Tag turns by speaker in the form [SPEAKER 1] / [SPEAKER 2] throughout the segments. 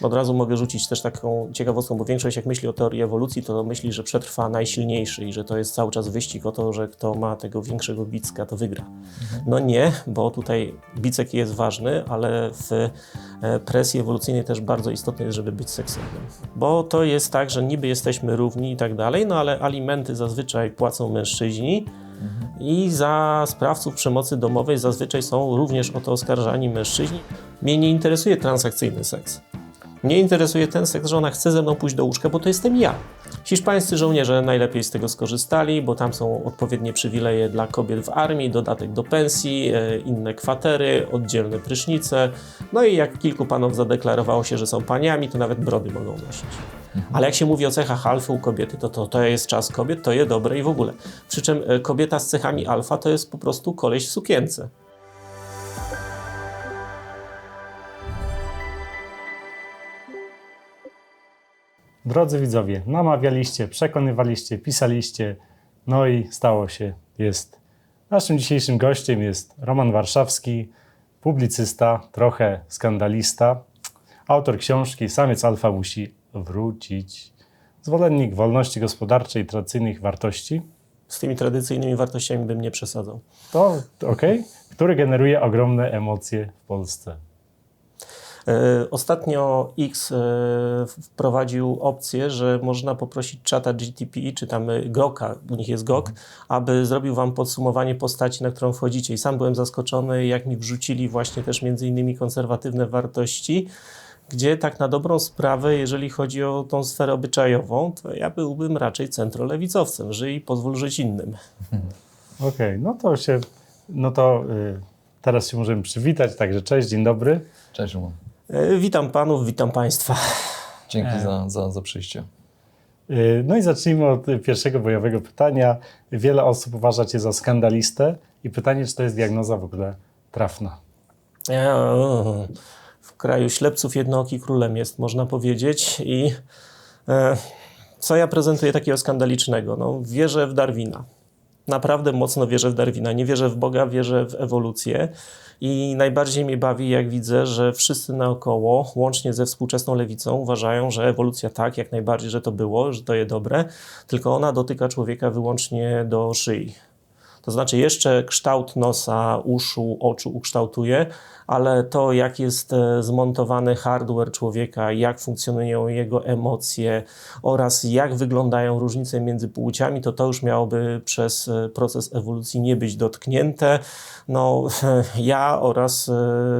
[SPEAKER 1] Od razu mogę rzucić też taką ciekawostką, bo większość jak myśli o teorii ewolucji, to myśli, że przetrwa najsilniejszy i że to jest cały czas wyścig o to, że kto ma tego większego bicka, to wygra. No nie, bo tutaj bicek jest ważny, ale w presji ewolucyjnej też bardzo istotne jest, żeby być seksownym. Bo to jest tak, że niby jesteśmy równi i tak dalej, no ale alimenty zazwyczaj płacą mężczyźni i za sprawców przemocy domowej zazwyczaj są również o to oskarżani mężczyźni. Mnie nie interesuje transakcyjny seks. Mnie interesuje ten seks, że ona chce ze mną pójść do łóżka, bo to jestem ja. Hiszpańscy żołnierze najlepiej z tego skorzystali, bo tam są odpowiednie przywileje dla kobiet w armii, dodatek do pensji, inne kwatery, oddzielne prysznice. No i jak kilku panów zadeklarowało się, że są paniami, to nawet brody mogą nosić. Ale jak się mówi o cechach alfy u kobiety, to jest czas kobiet, to je dobre i w ogóle. Przy czym kobieta z cechami alfa to jest po prostu koleś w sukience.
[SPEAKER 2] Drodzy widzowie, namawialiście, przekonywaliście, pisaliście, no i stało się, jest. Naszym dzisiejszym gościem jest Roman Warszawski, publicysta, trochę skandalista, autor książki Samiec alfa musi wrócić, zwolennik wolności gospodarczej i tradycyjnych wartości.
[SPEAKER 1] Z tymi tradycyjnymi wartościami bym nie przesadzał.
[SPEAKER 2] To okej, który generuje ogromne emocje w Polsce.
[SPEAKER 1] Ostatnio X wprowadził opcję, że można poprosić czata GTP, czy tam Groka, u nich jest Gok, aby zrobił wam podsumowanie postaci, na którą wchodzicie. I sam byłem zaskoczony, jak mi wrzucili właśnie też między innymi konserwatywne wartości, gdzie tak na dobrą sprawę, jeżeli chodzi o tą sferę obyczajową, to ja byłbym raczej centrolewicowcem. Żyj i pozwól żyć innym.
[SPEAKER 2] Okej, teraz się możemy przywitać, także cześć, dzień dobry.
[SPEAKER 3] Cześć, Szymon.
[SPEAKER 1] Witam panów, witam państwa.
[SPEAKER 3] Dzięki za przyjście.
[SPEAKER 2] No i zacznijmy od pierwszego bojowego pytania. Wiele osób uważa cię za skandalistę i pytanie, czy to jest diagnoza w ogóle trafna?
[SPEAKER 1] W kraju ślepców jednooki królem jest, można powiedzieć. I co ja prezentuję takiego skandalicznego? No, wierzę w Darwina. Naprawdę mocno wierzę w Darwina. Nie wierzę w Boga, wierzę w ewolucję. I najbardziej mnie bawi, jak widzę, że wszyscy naokoło, łącznie ze współczesną lewicą, uważają, że ewolucja tak, jak najbardziej, że to było, że to jest dobre, tylko ona dotyka człowieka wyłącznie do szyi. To znaczy jeszcze kształt nosa, uszu, oczu ukształtuje, ale to, jak jest zmontowany hardware człowieka, jak funkcjonują jego emocje oraz jak wyglądają różnice między płciami, to już miałoby przez proces ewolucji nie być dotknięte. No, ja oraz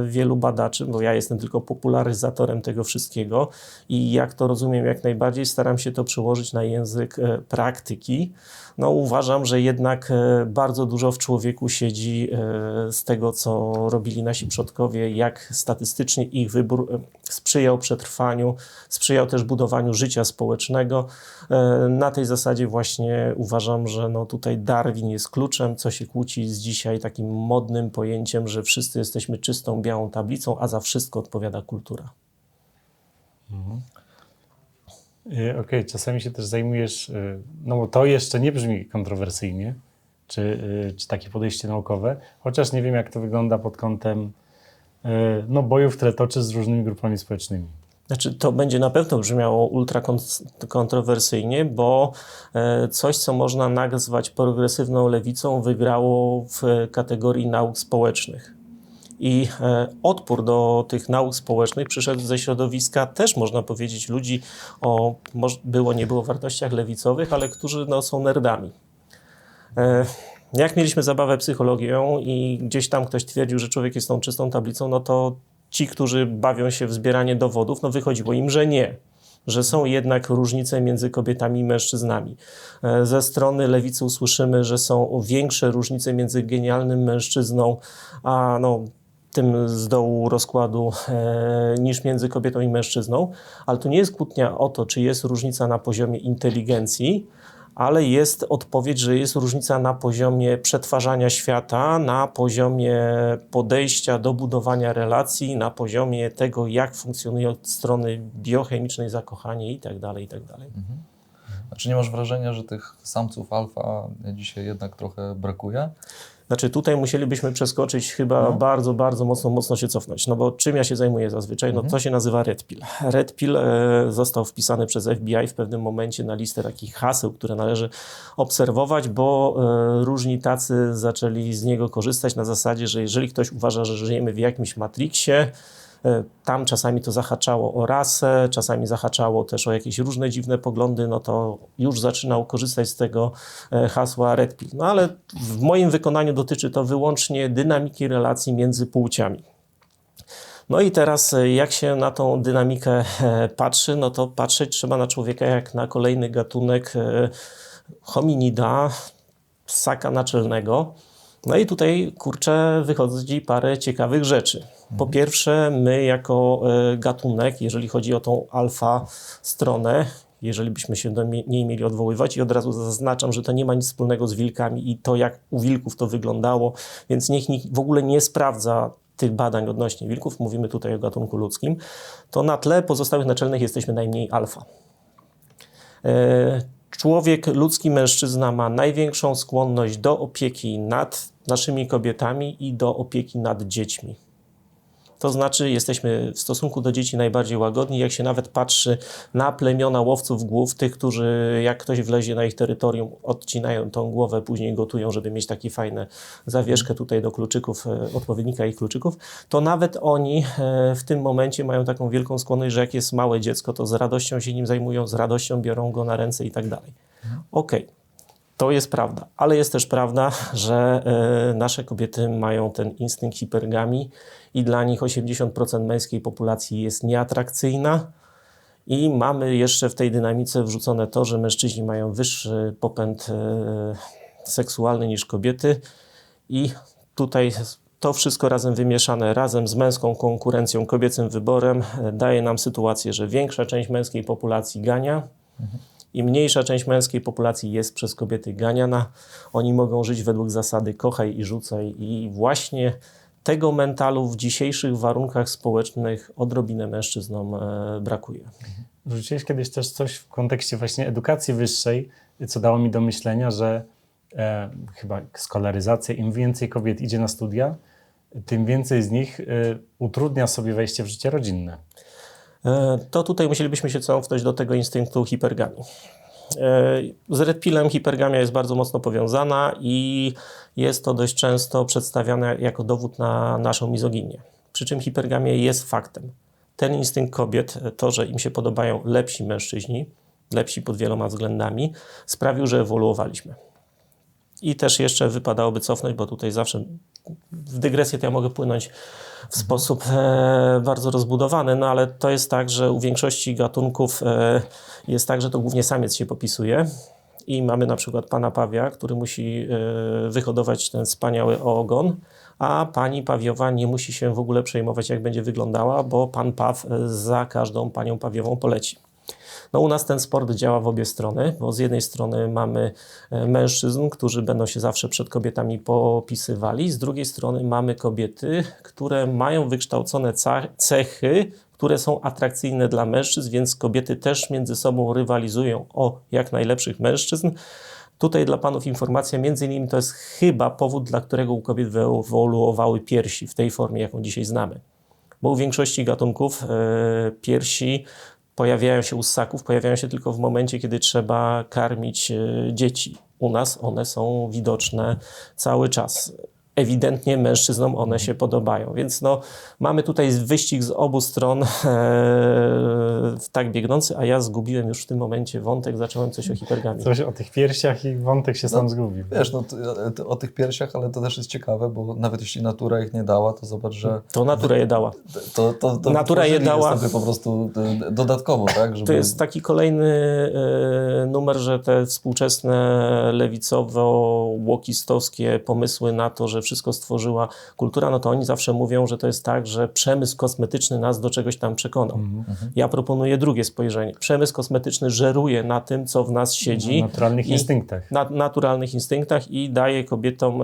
[SPEAKER 1] wielu badaczy, bo ja jestem tylko popularyzatorem tego wszystkiego i jak to rozumiem jak najbardziej, staram się to przełożyć na język praktyki. No, uważam, że jednak bardzo dużo w człowieku siedzi z tego, co robili nasi przodkowie, jak statystycznie ich wybór sprzyjał przetrwaniu, sprzyjał też budowaniu życia społecznego. Na tej zasadzie właśnie uważam, że no tutaj Darwin jest kluczem, co się kłóci z dzisiaj takim modnym pojęciem, że wszyscy jesteśmy czystą, białą tablicą, a za wszystko odpowiada kultura.
[SPEAKER 2] Okej, czasami się też zajmujesz, no bo to jeszcze nie brzmi kontrowersyjnie, czy takie podejście naukowe, chociaż nie wiem, jak to wygląda pod kątem bojów, które toczy z różnymi grupami społecznymi.
[SPEAKER 1] Znaczy, to będzie na pewno brzmiało ultra kontrowersyjnie, bo coś, co można nazwać progresywną lewicą, wygrało w kategorii nauk społecznych. I odpór do tych nauk społecznych przyszedł ze środowiska też, można powiedzieć, ludzi o nie było wartościach lewicowych, ale którzy są nerdami. Jak mieliśmy zabawę psychologią i gdzieś tam ktoś twierdził, że człowiek jest tą czystą tablicą, no to ci, którzy bawią się w zbieranie dowodów, no wychodziło im, że nie. Że są jednak różnice między kobietami i mężczyznami. Ze strony lewicy usłyszymy, że są większe różnice między genialnym mężczyzną a tym z dołu rozkładu niż między kobietą i mężczyzną. Ale tu nie jest kłótnia o to, czy jest różnica na poziomie inteligencji, ale jest odpowiedź, że jest różnica na poziomie przetwarzania świata, na poziomie podejścia do budowania relacji, na poziomie tego, jak funkcjonuje od strony biochemicznej zakochanie i tak dalej, i tak dalej.
[SPEAKER 3] A czy nie masz wrażenia, że tych samców alfa dzisiaj jednak trochę brakuje?
[SPEAKER 1] Znaczy tutaj musielibyśmy przeskoczyć chyba bardzo, bardzo mocno się cofnąć. No bo czym ja się zajmuję zazwyczaj? No to się nazywa Red Pill. Red Pill został wpisany przez FBI w pewnym momencie na listę takich haseł, które należy obserwować, bo różni tacy zaczęli z niego korzystać na zasadzie, że jeżeli ktoś uważa, że żyjemy w jakimś Matrixie, tam czasami to zahaczało o rasę, czasami zahaczało też o jakieś różne dziwne poglądy, no to już zaczynał korzystać z tego hasła Red Pill. No ale w moim wykonaniu dotyczy to wyłącznie dynamiki relacji między płciami. No i teraz jak się na tą dynamikę patrzy, no to patrzeć trzeba na człowieka jak na kolejny gatunek hominida, ssaka naczelnego. No i tutaj, kurczę, wychodzi parę ciekawych rzeczy. Po pierwsze, my jako gatunek, jeżeli chodzi o tą alfa stronę, jeżeli byśmy się do niej mieli odwoływać, i od razu zaznaczam, że to nie ma nic wspólnego z wilkami i to, jak u wilków to wyglądało, więc nikt w ogóle nie sprawdza tych badań odnośnie wilków, mówimy tutaj o gatunku ludzkim, to na tle pozostałych naczelnych jesteśmy najmniej alfa. Człowiek, ludzki mężczyzna ma największą skłonność do opieki nad naszymi kobietami i do opieki nad dziećmi. To znaczy jesteśmy w stosunku do dzieci najbardziej łagodni, jak się nawet patrzy na plemiona łowców głów, tych, którzy jak ktoś wlezie na ich terytorium, odcinają tą głowę, później gotują, żeby mieć takie fajne zawieszkę tutaj do kluczyków, odpowiednika ich kluczyków, to nawet oni w tym momencie mają taką wielką skłonność, że jak jest małe dziecko, to z radością się nim zajmują, z radością biorą go na ręce i tak dalej. Okej. To jest prawda, ale jest też prawda, że nasze kobiety mają ten instynkt hipergamii i dla nich 80% męskiej populacji jest nieatrakcyjna i mamy jeszcze w tej dynamice wrzucone to, że mężczyźni mają wyższy popęd seksualny niż kobiety i tutaj to wszystko razem wymieszane, razem z męską konkurencją, kobiecym wyborem daje nam sytuację, że większa część męskiej populacji gania, i mniejsza część męskiej populacji jest przez kobiety ganiana. Oni mogą żyć według zasady kochaj i rzucaj i właśnie tego mentalu w dzisiejszych warunkach społecznych odrobinę mężczyznom brakuje.
[SPEAKER 2] Rzuciłeś kiedyś też coś w kontekście właśnie edukacji wyższej, co dało mi do myślenia, że chyba skolaryzacja, im więcej kobiet idzie na studia, tym więcej z nich utrudnia sobie wejście w życie rodzinne.
[SPEAKER 1] To tutaj musielibyśmy się cofnąć do tego instynktu hipergamii. Z Red Pillem hipergamia jest bardzo mocno powiązana i jest to dość często przedstawiane jako dowód na naszą mizoginię. Przy czym hipergamia jest faktem. Ten instynkt kobiet, to, że im się podobają lepsi mężczyźni, lepsi pod wieloma względami, sprawił, że ewoluowaliśmy. I też jeszcze wypadałoby cofnąć, bo tutaj zawsze w dygresję to ja mogę płynąć w sposób bardzo rozbudowany, no ale to jest tak, że u większości gatunków jest tak, że to głównie samiec się popisuje i mamy na przykład pana pawia, który musi wyhodować ten wspaniały ogon, a pani pawiowa nie musi się w ogóle przejmować, jak będzie wyglądała, bo pan paw za każdą panią pawiową poleci. No u nas ten sport działa w obie strony, bo z jednej strony mamy mężczyzn, którzy będą się zawsze przed kobietami popisywali, z drugiej strony mamy kobiety, które mają wykształcone cechy, które są atrakcyjne dla mężczyzn, więc kobiety też między sobą rywalizują o jak najlepszych mężczyzn. Tutaj dla panów informacja, między innymi to jest chyba powód, dla którego u kobiet wyewoluowały piersi w tej formie, jaką dzisiaj znamy. Bo u większości gatunków piersi pojawiają się u ssaków, pojawiają się tylko w momencie, kiedy trzeba karmić dzieci. U nas one są widoczne cały czas. Ewidentnie mężczyznom one się podobają, więc no, mamy tutaj wyścig z obu stron tak biegnący, a ja zgubiłem już w tym momencie wątek, zacząłem coś o hipergamii.
[SPEAKER 2] Coś o tych piersiach i wątek się sam zgubił.
[SPEAKER 3] Wiesz, no, o tych piersiach, ale to też jest ciekawe, bo nawet jeśli natura ich nie dała, to zobacz, że...
[SPEAKER 1] To natura je dała.
[SPEAKER 3] To
[SPEAKER 1] natura je dała.
[SPEAKER 3] Sobie po prostu dodatkowo, tak? Żeby...
[SPEAKER 1] To jest taki kolejny numer, że te współczesne lewicowo-łokistowskie pomysły na to, że wszystko stworzyła kultura, no to oni zawsze mówią, że to jest tak, że przemysł kosmetyczny nas do czegoś tam przekonał. Ja proponuję drugie spojrzenie. Przemysł kosmetyczny żeruje na tym, co w nas siedzi.
[SPEAKER 2] Na naturalnych instynktach.
[SPEAKER 1] Na naturalnych instynktach i daje kobietom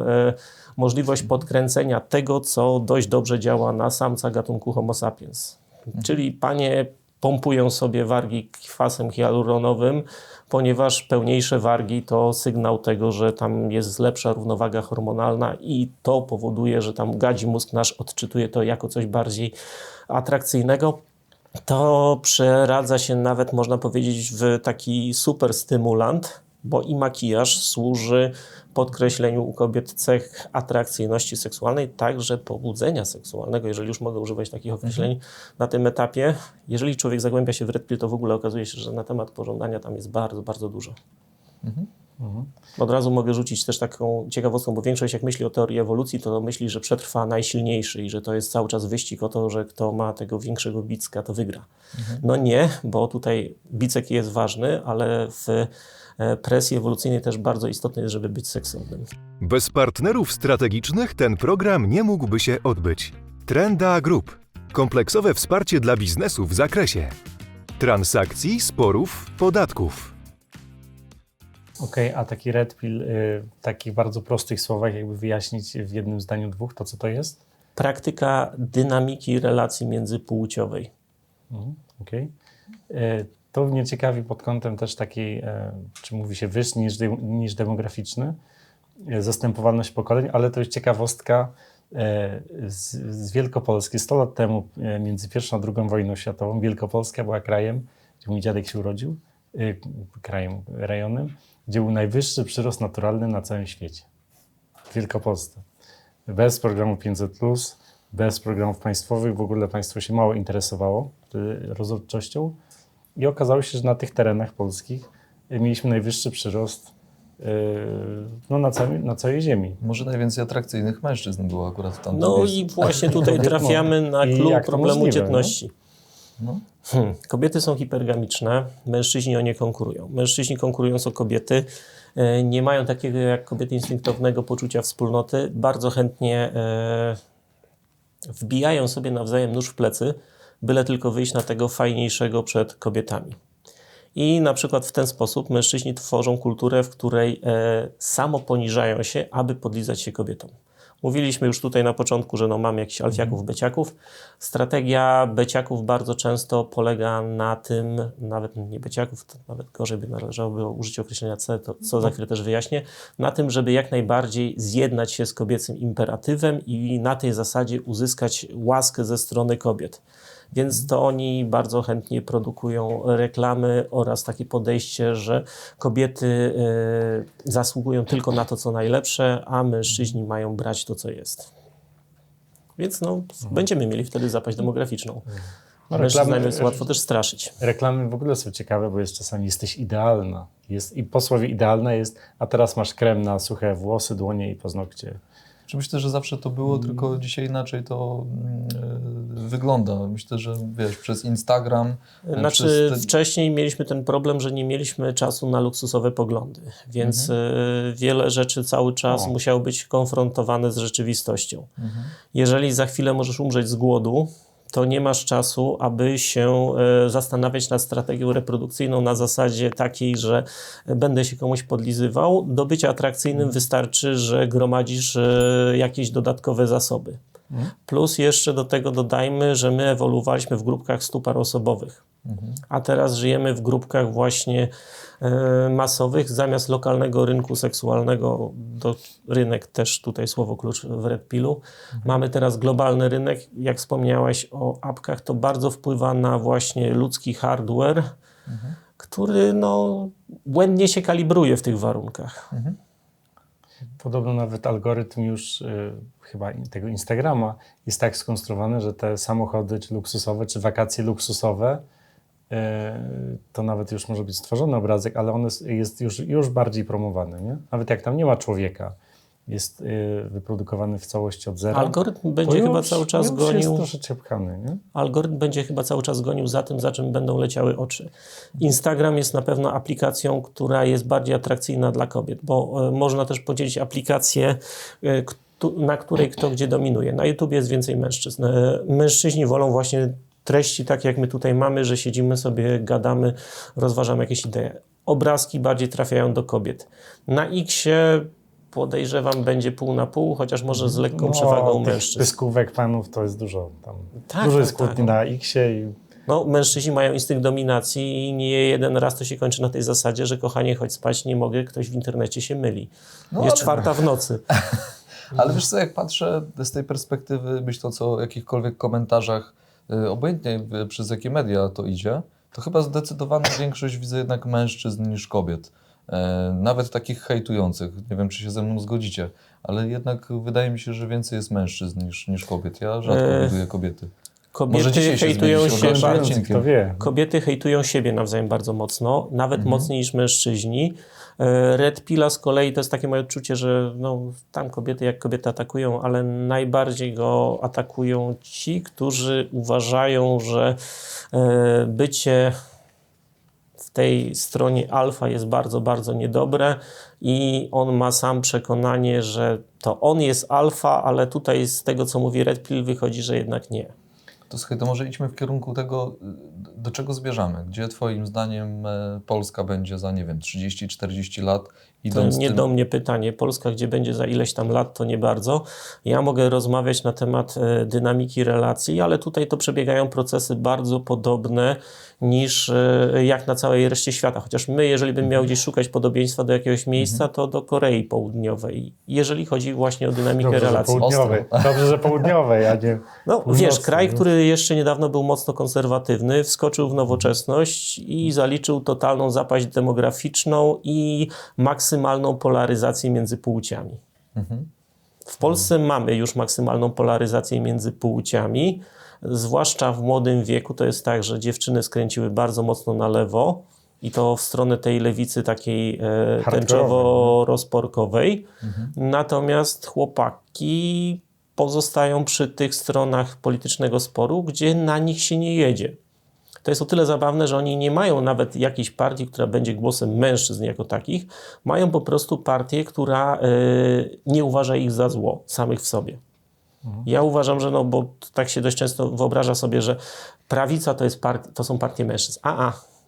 [SPEAKER 1] możliwość podkręcenia tego, co dość dobrze działa na samca gatunku Homo sapiens. Czyli panie pompują sobie wargi kwasem hialuronowym, ponieważ pełniejsze wargi to sygnał tego, że tam jest lepsza równowaga hormonalna i to powoduje, że tam gadzi mózg nasz odczytuje to jako coś bardziej atrakcyjnego. To przeradza się nawet, można powiedzieć, w taki super stymulant, bo i makijaż służy podkreśleniu u kobiet cech atrakcyjności seksualnej, także pobudzenia seksualnego, jeżeli już mogę używać takich określeń na tym etapie. Jeżeli człowiek zagłębia się w Red Pill, to w ogóle okazuje się, że na temat pożądania tam jest bardzo, bardzo dużo. Od razu mogę rzucić też taką ciekawostką, bo większość jak myśli o teorii ewolucji, to myśli, że przetrwa najsilniejszy i że to jest cały czas wyścig o to, że kto ma tego większego bicka, to wygra. No nie, bo tutaj bicek jest ważny, ale w presji ewolucyjnej też bardzo istotne jest, żeby być seksownym.
[SPEAKER 4] Bez partnerów strategicznych ten program nie mógłby się odbyć. Trenda Group. Kompleksowe wsparcie dla biznesu w zakresie transakcji, sporów, podatków.
[SPEAKER 2] Okej, a taki Red Pill, w takich bardzo prostych słowach, jakby wyjaśnić w jednym zdaniu, dwóch, to co to jest?
[SPEAKER 1] Praktyka dynamiki relacji międzypłciowej.
[SPEAKER 2] Okej. To mnie ciekawi pod kątem też takiej, czy mówi się wyższy niż demograficzny, zastępowalność pokoleń, ale to jest ciekawostka z Wielkopolski. 100 lat temu, między I a II wojną światową, Wielkopolska była krajem, gdzie mój dziadek się urodził, rejonem, gdzie był najwyższy przyrost naturalny na całym świecie. W Wielkopolsce. Bez programu 500+, bez programów państwowych, w ogóle państwo się mało interesowało rozrodczością i okazało się, że na tych terenach polskich mieliśmy najwyższy przyrost na całej ziemi.
[SPEAKER 3] Może najwięcej atrakcyjnych mężczyzn było akurat w tamtym
[SPEAKER 1] No
[SPEAKER 3] miejscu.
[SPEAKER 1] i właśnie tutaj trafiamy na
[SPEAKER 2] I
[SPEAKER 1] clou
[SPEAKER 2] jak to
[SPEAKER 1] problemu
[SPEAKER 2] możliwe,
[SPEAKER 1] dzietności.
[SPEAKER 3] No.
[SPEAKER 1] Kobiety są hipergamiczne, mężczyźni o nie konkurują. Mężczyźni konkurując o kobiety nie mają takiego jak kobiety instynktownego poczucia wspólnoty. Bardzo chętnie wbijają sobie nawzajem nóż w plecy, byle tylko wyjść na tego fajniejszego przed kobietami. I na przykład w ten sposób mężczyźni tworzą kulturę, w której samo poniżają się, aby podlizać się kobietom. Mówiliśmy już tutaj na początku, że mamy jakichś alfiaków, beciaków. Strategia beciaków bardzo często polega na tym, nawet nie beciaków, to nawet gorzej by należałoby użyć określenia C, to co za chwilę też wyjaśnię, na tym, żeby jak najbardziej zjednać się z kobiecym imperatywem i na tej zasadzie uzyskać łaskę ze strony kobiet. Więc to oni bardzo chętnie produkują reklamy oraz takie podejście, że kobiety zasługują tylko na to, co najlepsze, a mężczyźni mają brać to, co jest. Więc będziemy mieli wtedy zapaść demograficzną. Mężczyznami jest łatwo też straszyć.
[SPEAKER 2] Reklamy w ogóle są ciekawe, bo jest czasami jesteś idealna. I po słowie idealna jest, a teraz masz krem na suche włosy, dłonie i paznokcie.
[SPEAKER 3] Myślę, że zawsze to było, tylko dzisiaj inaczej to wygląda. Myślę, że wiesz, przez Instagram...
[SPEAKER 1] Wcześniej mieliśmy ten problem, że nie mieliśmy czasu na luksusowe poglądy, więc wiele rzeczy cały czas musiało być konfrontowane z rzeczywistością. Jeżeli za chwilę możesz umrzeć z głodu, to nie masz czasu, aby się zastanawiać nad strategią reprodukcyjną na zasadzie takiej, że będę się komuś podlizywał. Do bycia atrakcyjnym wystarczy, że gromadzisz jakieś dodatkowe zasoby. Plus jeszcze do tego dodajmy, że my ewoluowaliśmy w grupkach 100-parosobowych, a teraz żyjemy w grupkach właśnie masowych. Zamiast lokalnego rynku seksualnego, rynek też tutaj słowo klucz w Red Pillu, mamy teraz globalny rynek. Jak wspomniałeś o apkach, to bardzo wpływa na właśnie ludzki hardware, który błędnie się kalibruje w tych warunkach.
[SPEAKER 2] Podobno nawet algorytm już chyba tego Instagrama jest tak skonstruowany, że te samochody czy luksusowe, czy wakacje luksusowe, to nawet już może być stworzony obrazek, ale on jest już bardziej promowany, nie? Nawet jak tam nie ma człowieka, jest wyprodukowany w całości od zera.
[SPEAKER 1] Algorytm będzie chyba cały czas gonił.
[SPEAKER 2] Jest troszeczkę pchany, nie?
[SPEAKER 1] Algorytm będzie chyba cały czas gonił za tym, za czym będą leciały oczy. Instagram jest na pewno aplikacją, która jest bardziej atrakcyjna dla kobiet, bo można też podzielić aplikację, na której kto gdzie dominuje. Na YouTube jest więcej mężczyzn. Mężczyźni wolą właśnie treści takie, jak my tutaj mamy, że siedzimy sobie, gadamy, rozważamy jakieś idee. Obrazki bardziej trafiają do kobiet. Na X-ie podejrzewam będzie pół na pół, chociaż może z lekką przewagą
[SPEAKER 2] tych
[SPEAKER 1] mężczyzn.
[SPEAKER 2] pyskówek panów to jest dużo. Tam
[SPEAKER 1] Tak,
[SPEAKER 2] dużo jest
[SPEAKER 1] tak,
[SPEAKER 2] kłótni na X-ie i
[SPEAKER 1] No, mężczyźni mają instynkt dominacji i nie jeden raz to się kończy na tej zasadzie, że kochanie, chodź spać, nie mogę, ktoś w internecie się myli.
[SPEAKER 3] No,
[SPEAKER 1] Jest
[SPEAKER 3] ale-
[SPEAKER 1] 4:00 w nocy.
[SPEAKER 3] Ale wiesz co, jak patrzę z tej perspektywy, myśląc o jakichkolwiek komentarzach, obojętnie przez jakie media to idzie, to chyba zdecydowana większość widzę jednak mężczyzn niż kobiet. Nawet takich hejtujących. Nie wiem, czy się ze mną zgodzicie, ale jednak wydaje mi się, że więcej jest mężczyzn niż kobiet. Ja rzadko widuję kobiety. Może
[SPEAKER 1] Kobiety
[SPEAKER 3] dzisiaj się
[SPEAKER 1] hejtują
[SPEAKER 3] zmieni,
[SPEAKER 1] się
[SPEAKER 3] oglądam
[SPEAKER 1] bardzo.
[SPEAKER 3] odcinkiem.
[SPEAKER 2] Kto wie?
[SPEAKER 1] Kobiety hejtują siebie nawzajem bardzo mocno, nawet mocniej niż mężczyźni. Red Pilla z kolei to jest takie moje odczucie, że no, tam kobiety jak kobiety atakują, ale najbardziej go atakują ci, którzy uważają, że bycie w tej stronie alfa jest bardzo, bardzo niedobre i on ma sam przekonanie, że to on jest alfa, ale tutaj z tego, co mówi Red Pill, wychodzi, że jednak nie.
[SPEAKER 3] To słuchaj, to może idźmy w kierunku tego, do czego zmierzamy. Gdzie twoim zdaniem Polska będzie za, nie wiem, 30-40 lat,
[SPEAKER 1] To
[SPEAKER 3] idąc
[SPEAKER 1] nie
[SPEAKER 3] tym...
[SPEAKER 1] do mnie pytanie. Polska, gdzie będzie za ileś tam lat, to nie bardzo. Ja mogę rozmawiać na temat dynamiki relacji, ale tutaj to przebiegają procesy bardzo podobne niż jak na całej reszcie świata. Chociaż my, jeżeli bym miał gdzieś szukać podobieństwa do jakiegoś miejsca, to do Korei Południowej. Jeżeli chodzi właśnie o dynamikę
[SPEAKER 2] Dobrze, że
[SPEAKER 1] relacji.
[SPEAKER 2] południowej. Dobrze, że południowej, a nie
[SPEAKER 1] No
[SPEAKER 2] północnej,
[SPEAKER 1] wiesz, kraj,
[SPEAKER 2] nie?
[SPEAKER 1] który jeszcze niedawno był mocno konserwatywny, wskoczył w nowoczesność i zaliczył totalną zapaść demograficzną i maksymalną polaryzację między płciami. W Polsce mamy już maksymalną polaryzację między płciami, zwłaszcza w młodym wieku. To jest tak, że dziewczyny skręciły bardzo mocno na lewo i to w stronę tej lewicy takiej tęczowo-rozporkowej. Natomiast chłopaki pozostają przy tych stronach politycznego sporu, gdzie na nich się nie jedzie. To jest o tyle zabawne, że oni nie mają nawet jakiejś partii, która będzie głosem mężczyzn jako takich. Mają po prostu partię, która nie uważa ich za zło samych w sobie. Ja uważam, że no, bo tak się dość często wyobraża sobie, że prawica to są partie mężczyzn.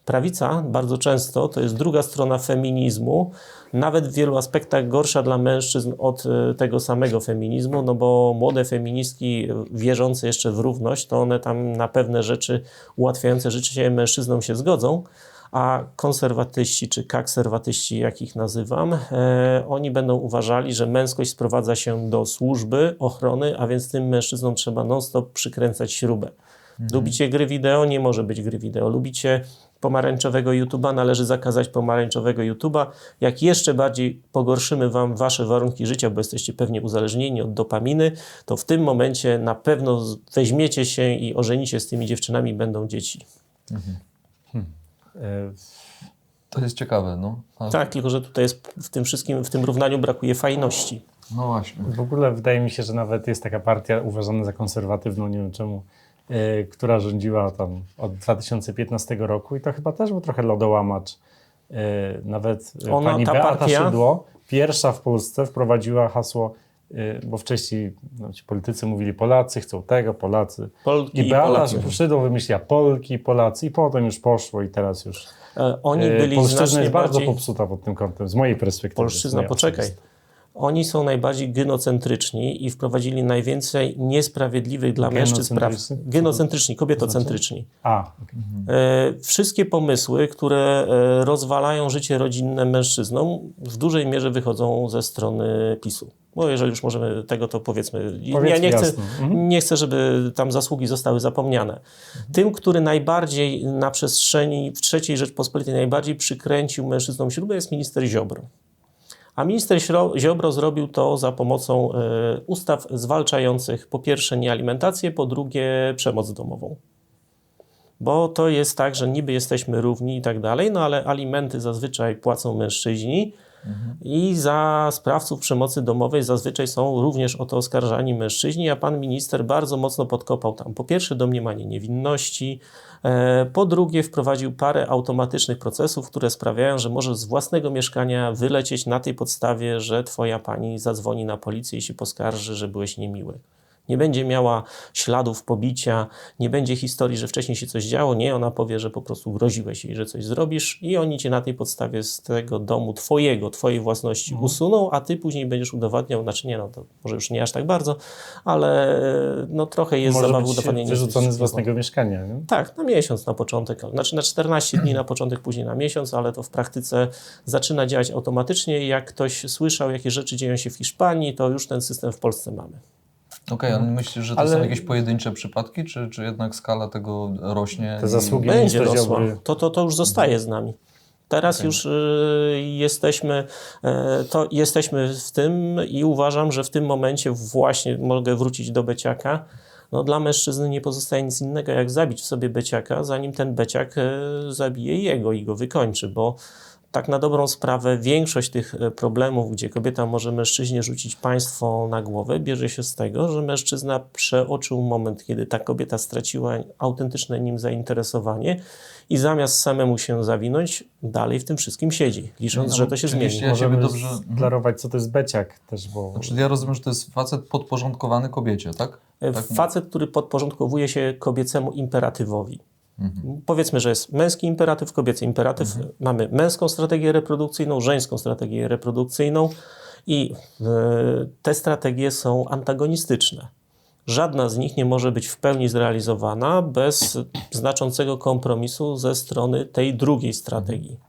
[SPEAKER 1] Prawica bardzo często to jest druga strona feminizmu, nawet w wielu aspektach gorsza dla mężczyzn od tego samego feminizmu, no bo młode feministki wierzące jeszcze w równość, to one tam na pewne rzeczy ułatwiające życie mężczyznom się zgodzą, a konserwatyści czy kakserwatyści, jak ich nazywam, oni będą uważali, że męskość sprowadza się do służby, ochrony, a więc tym mężczyznom trzeba non-stop przykręcać śrubę. Lubicie gry wideo? Nie może być gry wideo. Lubicie pomarańczowego YouTube'a? Należy zakazać pomarańczowego YouTube'a. Jak jeszcze bardziej pogorszymy wam wasze warunki życia, bo jesteście pewnie uzależnieni od dopaminy, to w tym momencie na pewno weźmiecie się i ożenicie z tymi dziewczynami, będą dzieci.
[SPEAKER 3] To jest ciekawe, no.
[SPEAKER 1] Tak, tylko że tutaj jest w tym wszystkim, w tym równaniu brakuje fajności.
[SPEAKER 3] No właśnie.
[SPEAKER 2] W ogóle wydaje mi się, że nawet jest taka partia uważana za konserwatywną, nie wiem czemu, która rządziła tam od 2015 roku i to chyba też był trochę lodołamacz. Nawet pani
[SPEAKER 1] ta
[SPEAKER 2] Beata
[SPEAKER 1] partia-
[SPEAKER 2] Szydło, pierwsza w Polsce, wprowadziła hasło, bo wcześniej ci politycy mówili Polacy chcą tego, Polacy.
[SPEAKER 1] Polki
[SPEAKER 2] I
[SPEAKER 1] i
[SPEAKER 2] Beata
[SPEAKER 1] Polacy.
[SPEAKER 2] Szydło wymyśliła Polki, Polacy i potem już poszło i teraz już
[SPEAKER 1] Oni byli
[SPEAKER 2] polszczyzna
[SPEAKER 1] znacznie
[SPEAKER 2] jest bardzo
[SPEAKER 1] bardziej...
[SPEAKER 2] popsuta pod tym kątem, z mojej perspektywy.
[SPEAKER 1] Polszczyzna,
[SPEAKER 2] z mojej
[SPEAKER 1] poczekaj.
[SPEAKER 2] osobistej.
[SPEAKER 1] Oni są najbardziej gynocentryczni i wprowadzili najwięcej niesprawiedliwych dla mężczyzn praw.
[SPEAKER 2] Genocentryczni?
[SPEAKER 1] Gynocentryczni, kobietocentryczni. Wszystkie pomysły, które rozwalają życie rodzinne mężczyznom, w dużej mierze wychodzą ze strony PiS-u. Bo jeżeli już możemy tego, to powiedzmy. Ja nie chcę,
[SPEAKER 2] jasno.
[SPEAKER 1] nie chcę, żeby tam zasługi zostały zapomniane. Tym, który najbardziej na przestrzeni w III Rzeczpospolitej najbardziej przykręcił mężczyznom śrubę, jest minister Ziobro. A minister Ziobro zrobił to za pomocą ustaw zwalczających po pierwsze niealimentację, po drugie przemoc domową. Bo to jest tak, że niby jesteśmy równi i tak dalej, no ale alimenty zazwyczaj płacą mężczyźni i za sprawców przemocy domowej zazwyczaj są również o to oskarżani mężczyźni, a pan minister bardzo mocno podkopał tam po pierwsze domniemanie niewinności, po drugie wprowadził parę automatycznych procesów, które sprawiają, że możesz z własnego mieszkania wylecieć na tej podstawie, że twoja pani zadzwoni na policję i się poskarży, że byłeś niemiły. Nie będzie miała śladów pobicia, nie będzie historii, że wcześniej się coś działo. Nie, ona powie, że po prostu groziłeś jej, że coś zrobisz i oni cię na tej podstawie z tego domu twojej własności usuną, a ty później będziesz udowadniał, znaczy nie, no to może już nie aż tak bardzo, ale no trochę jest
[SPEAKER 2] Może
[SPEAKER 1] zabawy
[SPEAKER 2] być
[SPEAKER 1] udowadnienia.
[SPEAKER 2] wyrzucony z własnego mieszkania. Nie?
[SPEAKER 1] Tak, na miesiąc na początek, znaczy na 14 dni na początek, później na miesiąc, ale to w praktyce zaczyna działać automatycznie. Jak ktoś słyszał, jakie rzeczy dzieją się w Hiszpanii, to już ten system w Polsce mamy.
[SPEAKER 3] Okej, ale myślisz, że to
[SPEAKER 2] Ale-
[SPEAKER 3] są jakieś pojedyncze przypadki, czy jednak skala tego rośnie?
[SPEAKER 2] Te zasługi
[SPEAKER 1] Będzie
[SPEAKER 2] ministra
[SPEAKER 1] rosła.
[SPEAKER 2] Ziobry.
[SPEAKER 1] To już zostaje z nami. Teraz już jesteśmy w tym i uważam, że w tym momencie właśnie mogę wrócić do beciaka. No, dla mężczyzny nie pozostaje nic innego, jak zabić w sobie beciaka, zanim ten beciak zabije jego i go wykończy, bo tak na dobrą sprawę większość tych problemów, gdzie kobieta może mężczyźnie rzucić państwo na głowę, bierze się z tego, że mężczyzna przeoczył moment, kiedy ta kobieta straciła autentyczne nim zainteresowanie i zamiast samemu się zawinąć, dalej w tym wszystkim siedzi, licząc, że to się
[SPEAKER 3] czyli
[SPEAKER 1] zmieni.
[SPEAKER 3] jeśli ja
[SPEAKER 2] Możemy
[SPEAKER 3] ciebie dobrze...
[SPEAKER 2] deklarować, co to jest beciak też, bo...
[SPEAKER 3] Czyli ja rozumiem, że to jest facet podporządkowany kobiecie, tak?
[SPEAKER 1] Facet, który podporządkowuje się kobiecemu imperatywowi. Powiedzmy, że jest męski imperatyw, kobiecy imperatyw. Mamy męską strategię reprodukcyjną, żeńską strategię reprodukcyjną i te strategie są antagonistyczne. Żadna z nich nie może być w pełni zrealizowana bez znaczącego kompromisu ze strony tej drugiej strategii.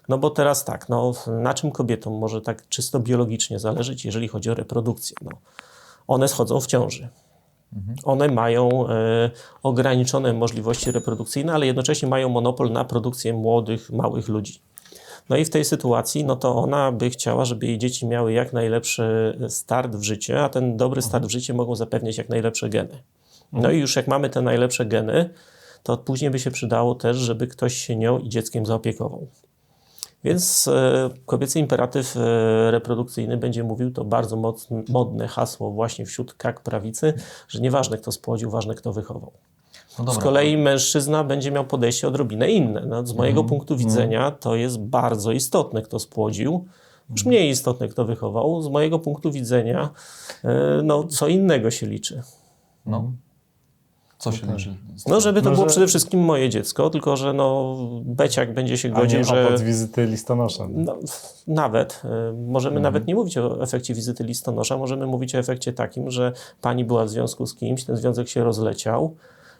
[SPEAKER 1] No bo teraz tak, no, na czym kobietom może tak czysto biologicznie zależeć, jeżeli chodzi o reprodukcję? No, one schodzą w ciąży. One mają ograniczone możliwości reprodukcyjne, ale jednocześnie mają monopol na produkcję młodych, małych ludzi. No i w tej sytuacji, no to ona by chciała, żeby jej dzieci miały jak najlepszy start w życie, a ten dobry start w życie mogą zapewniać jak najlepsze geny. No i już jak mamy te najlepsze geny, to później by się przydało też, żeby ktoś się nią i dzieckiem zaopiekował. Więc kobiecy imperatyw reprodukcyjny będzie mówił, to bardzo modne hasło właśnie wśród kak prawicy, że nieważne kto spłodził, ważne kto wychował.
[SPEAKER 3] No dobra.
[SPEAKER 1] Z kolei mężczyzna będzie miał podejście odrobinę inne. No, z mojego punktu widzenia to jest bardzo istotne, kto spłodził, już mniej istotne, kto wychował. Z mojego punktu widzenia no, co innego się liczy.
[SPEAKER 3] No. Co się liczy?
[SPEAKER 1] No, żeby to
[SPEAKER 2] No,
[SPEAKER 1] było
[SPEAKER 2] że-
[SPEAKER 1] przede wszystkim moje dziecko, tylko że no, beciak będzie się
[SPEAKER 2] A nie
[SPEAKER 1] godził, że...
[SPEAKER 2] owoc wizyty listonosza.
[SPEAKER 1] No, nawet. Możemy nawet nie mówić o efekcie wizyty listonosza, możemy mówić o efekcie takim, że pani była w związku z kimś, ten związek się rozleciał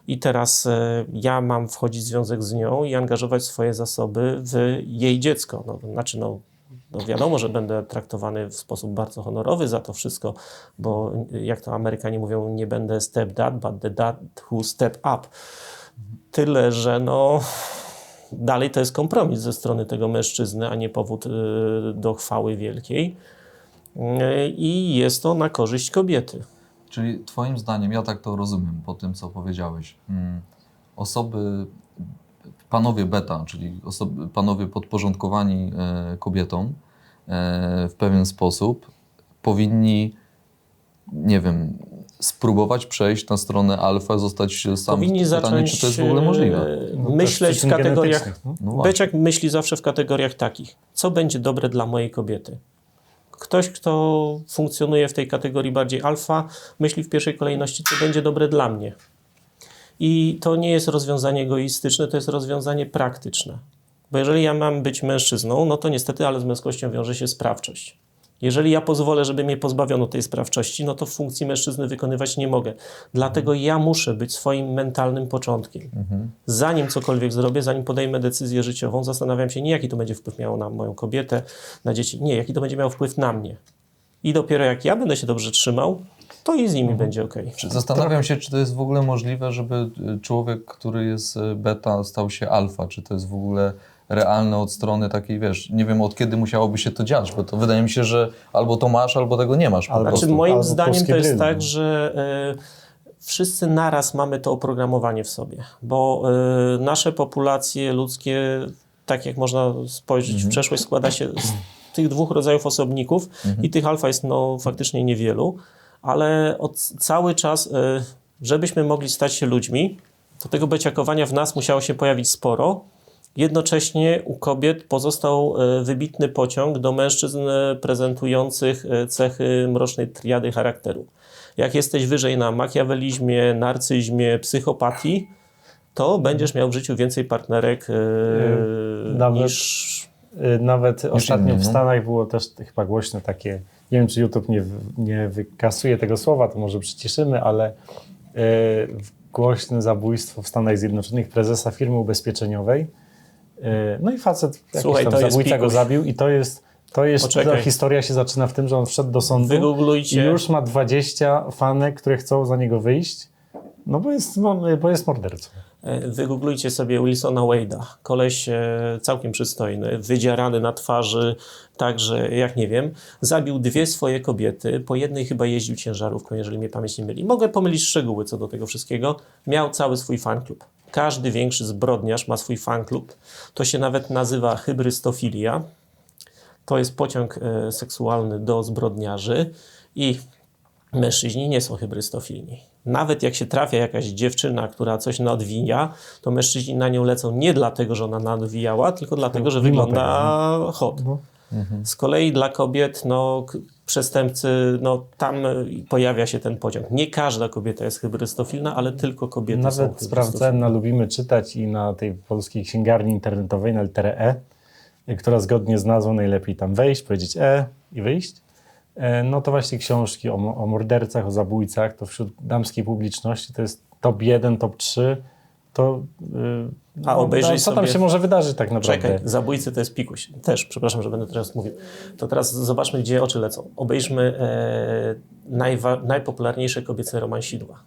[SPEAKER 1] i teraz ja mam wchodzić w związek z nią i angażować swoje zasoby w jej dziecko. No, znaczy, no wiadomo, że będę traktowany w sposób bardzo honorowy za to wszystko, bo jak to Amerykanie mówią, nie będę step dad, but the dad who step up. Tyle, że no... Dalej to jest kompromis ze strony tego mężczyzny, a nie powód do chwały wielkiej. I jest to na korzyść kobiety.
[SPEAKER 3] Czyli twoim zdaniem, ja tak to rozumiem po tym, co powiedziałeś, osoby, panowie beta, czyli panowie podporządkowani kobietom w pewien sposób powinni, nie wiem, spróbować przejść na stronę alfa, zostać sami.
[SPEAKER 1] Powinni
[SPEAKER 3] Pytanie,
[SPEAKER 1] zacząć
[SPEAKER 3] czy to jest w ogóle możliwe?
[SPEAKER 1] myśleć w
[SPEAKER 2] przyczyn
[SPEAKER 1] kategoriach...
[SPEAKER 2] genetycznych, no.
[SPEAKER 3] No właśnie.
[SPEAKER 1] Beciak myśli zawsze w kategoriach takich. Co będzie dobre dla mojej kobiety? Ktoś, kto funkcjonuje w tej kategorii bardziej alfa, myśli w pierwszej kolejności, co będzie dobre dla mnie. I to nie jest rozwiązanie egoistyczne, to jest rozwiązanie praktyczne. Bo jeżeli ja mam być mężczyzną, no to niestety, ale z męskością wiąże się sprawczość. Jeżeli ja pozwolę, żeby mnie pozbawiono tej sprawczości, no to funkcji mężczyzny wykonywać nie mogę. Dlatego ja muszę być swoim mentalnym początkiem. Zanim cokolwiek zrobię, zanim podejmę decyzję życiową, zastanawiam się nie, jaki to będzie wpływ miało na moją kobietę, na dzieci. Nie, jaki to będzie miało wpływ na mnie. I dopiero jak ja będę się dobrze trzymał, to i z nimi będzie okej.
[SPEAKER 3] Zastanawiam się, czy to jest w ogóle możliwe, żeby człowiek, który jest beta, stał się alfa. Czy to jest w ogóle realne od strony takiej, wiesz, nie wiem od kiedy musiałoby się to dziać, bo to wydaje mi się, że albo to masz, albo tego nie masz po
[SPEAKER 2] Albo-
[SPEAKER 3] prostu.
[SPEAKER 1] Znaczy, moim
[SPEAKER 2] albo
[SPEAKER 1] zdaniem
[SPEAKER 2] polskie
[SPEAKER 1] to jest
[SPEAKER 2] bryły.
[SPEAKER 1] tak, że wszyscy naraz mamy to oprogramowanie w sobie, bo nasze populacje ludzkie, tak jak można spojrzeć w przeszłość, składa się z tych dwóch rodzajów osobników i tych alfa jest no, faktycznie niewielu, ale cały czas, żebyśmy mogli stać się ludźmi, to tego beciakowania w nas musiało się pojawić sporo. Jednocześnie u kobiet pozostał wybitny pociąg do mężczyzn prezentujących cechy mrocznej triady charakteru. Jak jesteś wyżej na makiawelizmie, narcyzmie, psychopatii, to będziesz miał w życiu więcej partnerek niż...
[SPEAKER 2] Nawet ostatnio
[SPEAKER 3] inni,
[SPEAKER 2] w
[SPEAKER 3] no.
[SPEAKER 2] Stanach było też chyba głośno takie, nie wiem czy YouTube nie wykasuje tego słowa, to może przyciszymy, ale głośne zabójstwo w Stanach Zjednoczonych prezesa firmy ubezpieczeniowej. No i facet, jakiś
[SPEAKER 1] Słuchaj,
[SPEAKER 2] tam
[SPEAKER 1] to jest
[SPEAKER 2] zabójca go
[SPEAKER 1] pikuś.
[SPEAKER 2] zabił i to jest ta
[SPEAKER 1] Poczekaj.
[SPEAKER 2] historia się zaczyna w tym, że on wszedł do sądu i
[SPEAKER 1] Wygooglujcie.
[SPEAKER 2] już ma 20 fanek, które chcą za niego wyjść, no bo jest mordercą.
[SPEAKER 1] Wygooglujcie sobie Wilsona Wade'a. Koleś całkiem przystojny, wydzierany na twarzy, także jak nie wiem, zabił 2 swoje kobiety, po jednej chyba jeździł ciężarówką, jeżeli mnie pamięć nie myli. Mogę pomylić szczegóły co do tego wszystkiego. Miał cały swój fanklub. Każdy większy zbrodniarz ma swój fanklub. To się nawet nazywa hybrystofilia. To jest pociąg seksualny do zbrodniarzy i mężczyźni nie są hybrystofilni. Nawet jak się trafia jakaś dziewczyna, która coś nadwija, to mężczyźni na nią lecą nie dlatego, że ona nadwijała, tylko dlatego, że
[SPEAKER 2] Mimo
[SPEAKER 1] wygląda hot.
[SPEAKER 2] No.
[SPEAKER 1] Z kolei dla kobiet, przestępcy, tam pojawia się ten pociąg. Nie każda kobieta jest hybrystofilna, ale tylko kobiety są
[SPEAKER 2] Nawet
[SPEAKER 1] hybrystofilne.
[SPEAKER 2] sprawdzałem na Lubimy Czytać i na tej polskiej księgarni internetowej na literę E, która zgodnie z nazwą najlepiej tam wejść, powiedzieć i wyjść. No to właśnie książki o mordercach, o zabójcach, to wśród damskiej publiczności to jest top 1, top 3. To
[SPEAKER 1] A obejrzyj
[SPEAKER 2] co tam
[SPEAKER 1] sobie-
[SPEAKER 2] się może wydarzyć tak naprawdę?
[SPEAKER 1] Czekaj, zabójcy to jest pikuś. Też, przepraszam, że będę teraz mówił. To teraz zobaczmy, gdzie oczy lecą. Obejrzmy najpopularniejsze kobiece romansidła.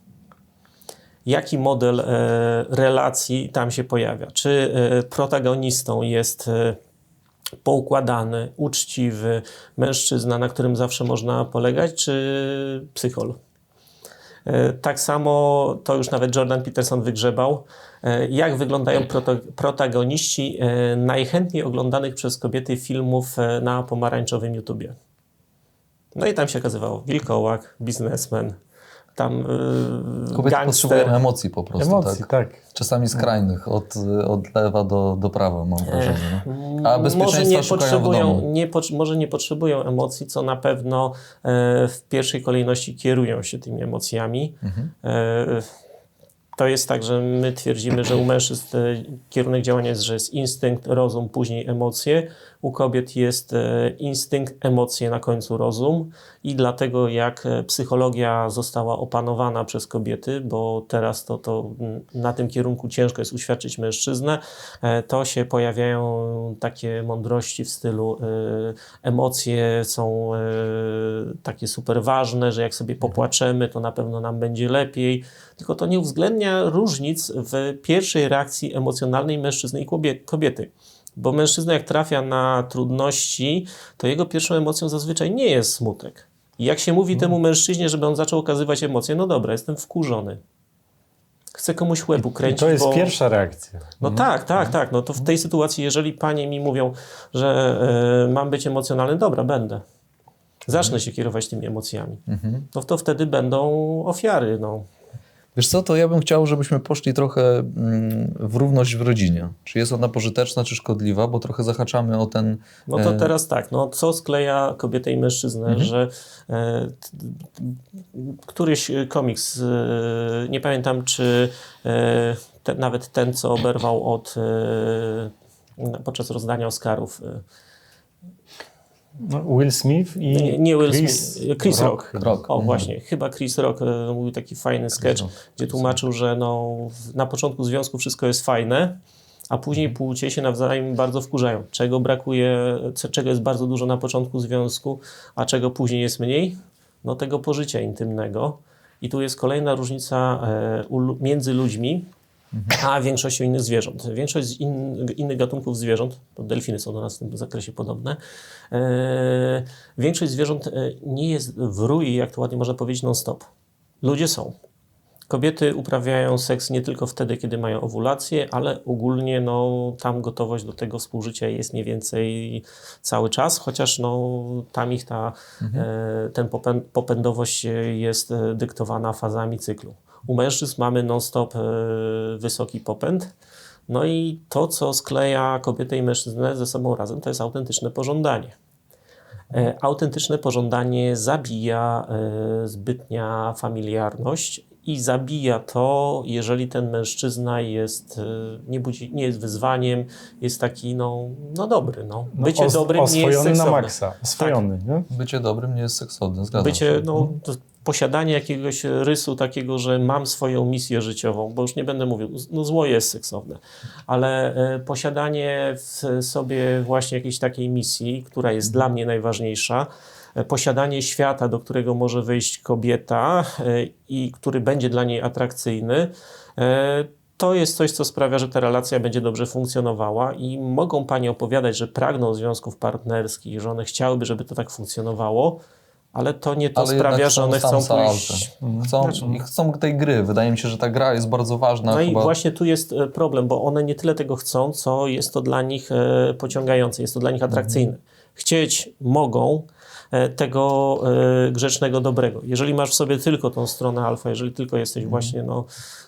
[SPEAKER 1] Jaki model relacji tam się pojawia? Czy protagonistą jest poukładany, uczciwy mężczyzna, na którym zawsze można polegać, czy psychol? Tak samo to już nawet Jordan Peterson wygrzebał. Jak wyglądają protagoniści najchętniej oglądanych przez kobiety filmów na pomarańczowym YouTubie. No i tam się okazywało wilkołak, biznesmen, tam
[SPEAKER 3] Kobiety potrzebują
[SPEAKER 1] gangster.
[SPEAKER 3] emocji po prostu,
[SPEAKER 2] Emocji, tak.
[SPEAKER 3] Czasami skrajnych, od lewa do prawa, mam wrażenie. No. A
[SPEAKER 1] Może
[SPEAKER 3] bezpieczeństwa
[SPEAKER 1] nie
[SPEAKER 3] szukają w domu.
[SPEAKER 1] może nie potrzebują emocji, co na pewno w pierwszej kolejności kierują się tymi emocjami. To jest tak, że my twierdzimy, że u mężczyzn kierunek działania jest, że jest instynkt, rozum, później emocje. U kobiet jest instynkt, emocje, na końcu rozum. I dlatego jak psychologia została opanowana przez kobiety, bo teraz to na tym kierunku ciężko jest uświadczyć mężczyznę, to się pojawiają takie mądrości w stylu emocje są takie super ważne, że jak sobie popłaczemy, to na pewno nam będzie lepiej. Tylko to nie uwzględnia różnic w pierwszej reakcji emocjonalnej mężczyzny i kobiety. Bo mężczyzna jak trafia na trudności, to jego pierwszą emocją zazwyczaj nie jest smutek. I jak się mówi temu mężczyźnie, żeby on zaczął okazywać emocje, no dobra, jestem wkurzony. Chcę komuś łeb
[SPEAKER 2] I
[SPEAKER 1] ukręcić,
[SPEAKER 2] to jest
[SPEAKER 1] bo...
[SPEAKER 2] pierwsza reakcja.
[SPEAKER 1] No tak. No to w tej sytuacji, jeżeli panie mi mówią, że mam być emocjonalny, dobra, będę. Zacznę się kierować tymi emocjami. No to wtedy będą ofiary, no.
[SPEAKER 3] Wiesz co, to ja bym chciał, żebyśmy poszli trochę w równość w rodzinie. Czy jest ona pożyteczna, czy szkodliwa, bo trochę zahaczamy o ten...
[SPEAKER 1] No to teraz tak, no co skleja kobietę i mężczyznę, że któryś komiks, nie pamiętam czy nawet ten, co oberwał podczas rozdania Oscarów.
[SPEAKER 2] No, Will Smith i
[SPEAKER 1] Nie Will Smith, Chris Rock.
[SPEAKER 3] Rock.
[SPEAKER 1] O właśnie, chyba Chris Rock mówił taki fajny sketch, gdzie tłumaczył, że na początku związku wszystko jest fajne, a później płcie się nawzajem bardzo wkurzają. Czego brakuje, czego jest bardzo dużo na początku związku, a czego później jest mniej? No tego pożycia intymnego. I tu jest kolejna różnica między ludźmi a większością innych zwierząt. Większość innych gatunków zwierząt, bo delfiny są do nas w tym zakresie podobne, większość zwierząt nie jest w rui, jak to ładnie można powiedzieć, non-stop. Ludzie są. Kobiety uprawiają seks nie tylko wtedy, kiedy mają owulację, ale ogólnie tam gotowość do tego współżycia jest mniej więcej cały czas, chociaż tam ich ten popędowość jest dyktowana fazami cyklu. U mężczyzn mamy non-stop wysoki popęd. No i to, co skleja kobietę i mężczyznę ze sobą razem, to jest autentyczne pożądanie. Autentyczne pożądanie zabija zbytnia familiarność i zabija to, jeżeli ten mężczyzna jest, nie jest wyzwaniem, jest taki dobry. Bycie dobrym nie jest
[SPEAKER 2] oswojony na
[SPEAKER 1] seksowne.
[SPEAKER 2] maksa. Oswojony, nie?
[SPEAKER 3] Bycie dobrym nie jest seksowne, zgadzam się.
[SPEAKER 1] Posiadanie jakiegoś rysu takiego, że mam swoją misję życiową, bo już nie będę mówił, zło jest seksowne, ale posiadanie w sobie właśnie jakiejś takiej misji, która jest dla mnie najważniejsza, posiadanie świata, do którego może wyjść kobieta i który będzie dla niej atrakcyjny, to jest coś, co sprawia, że ta relacja będzie dobrze funkcjonowała i mogą panie opowiadać, że pragną związków partnerskich, że one chciałyby, żeby to tak funkcjonowało, ale to nie to
[SPEAKER 3] Ale
[SPEAKER 1] sprawia,
[SPEAKER 3] jednak
[SPEAKER 1] że one chcą
[SPEAKER 3] samca
[SPEAKER 1] pójść.
[SPEAKER 3] alfę. Chcą tej gry. Wydaje mi się, że ta gra jest bardzo ważna.
[SPEAKER 1] No i
[SPEAKER 3] chyba.
[SPEAKER 1] właśnie tu jest problem, bo one nie tyle tego chcą, co jest to dla nich pociągające, jest to dla nich atrakcyjne. Chcieć mogą tego grzecznego dobrego. Jeżeli masz w sobie tylko tą stronę alfa, jeżeli tylko jesteś właśnie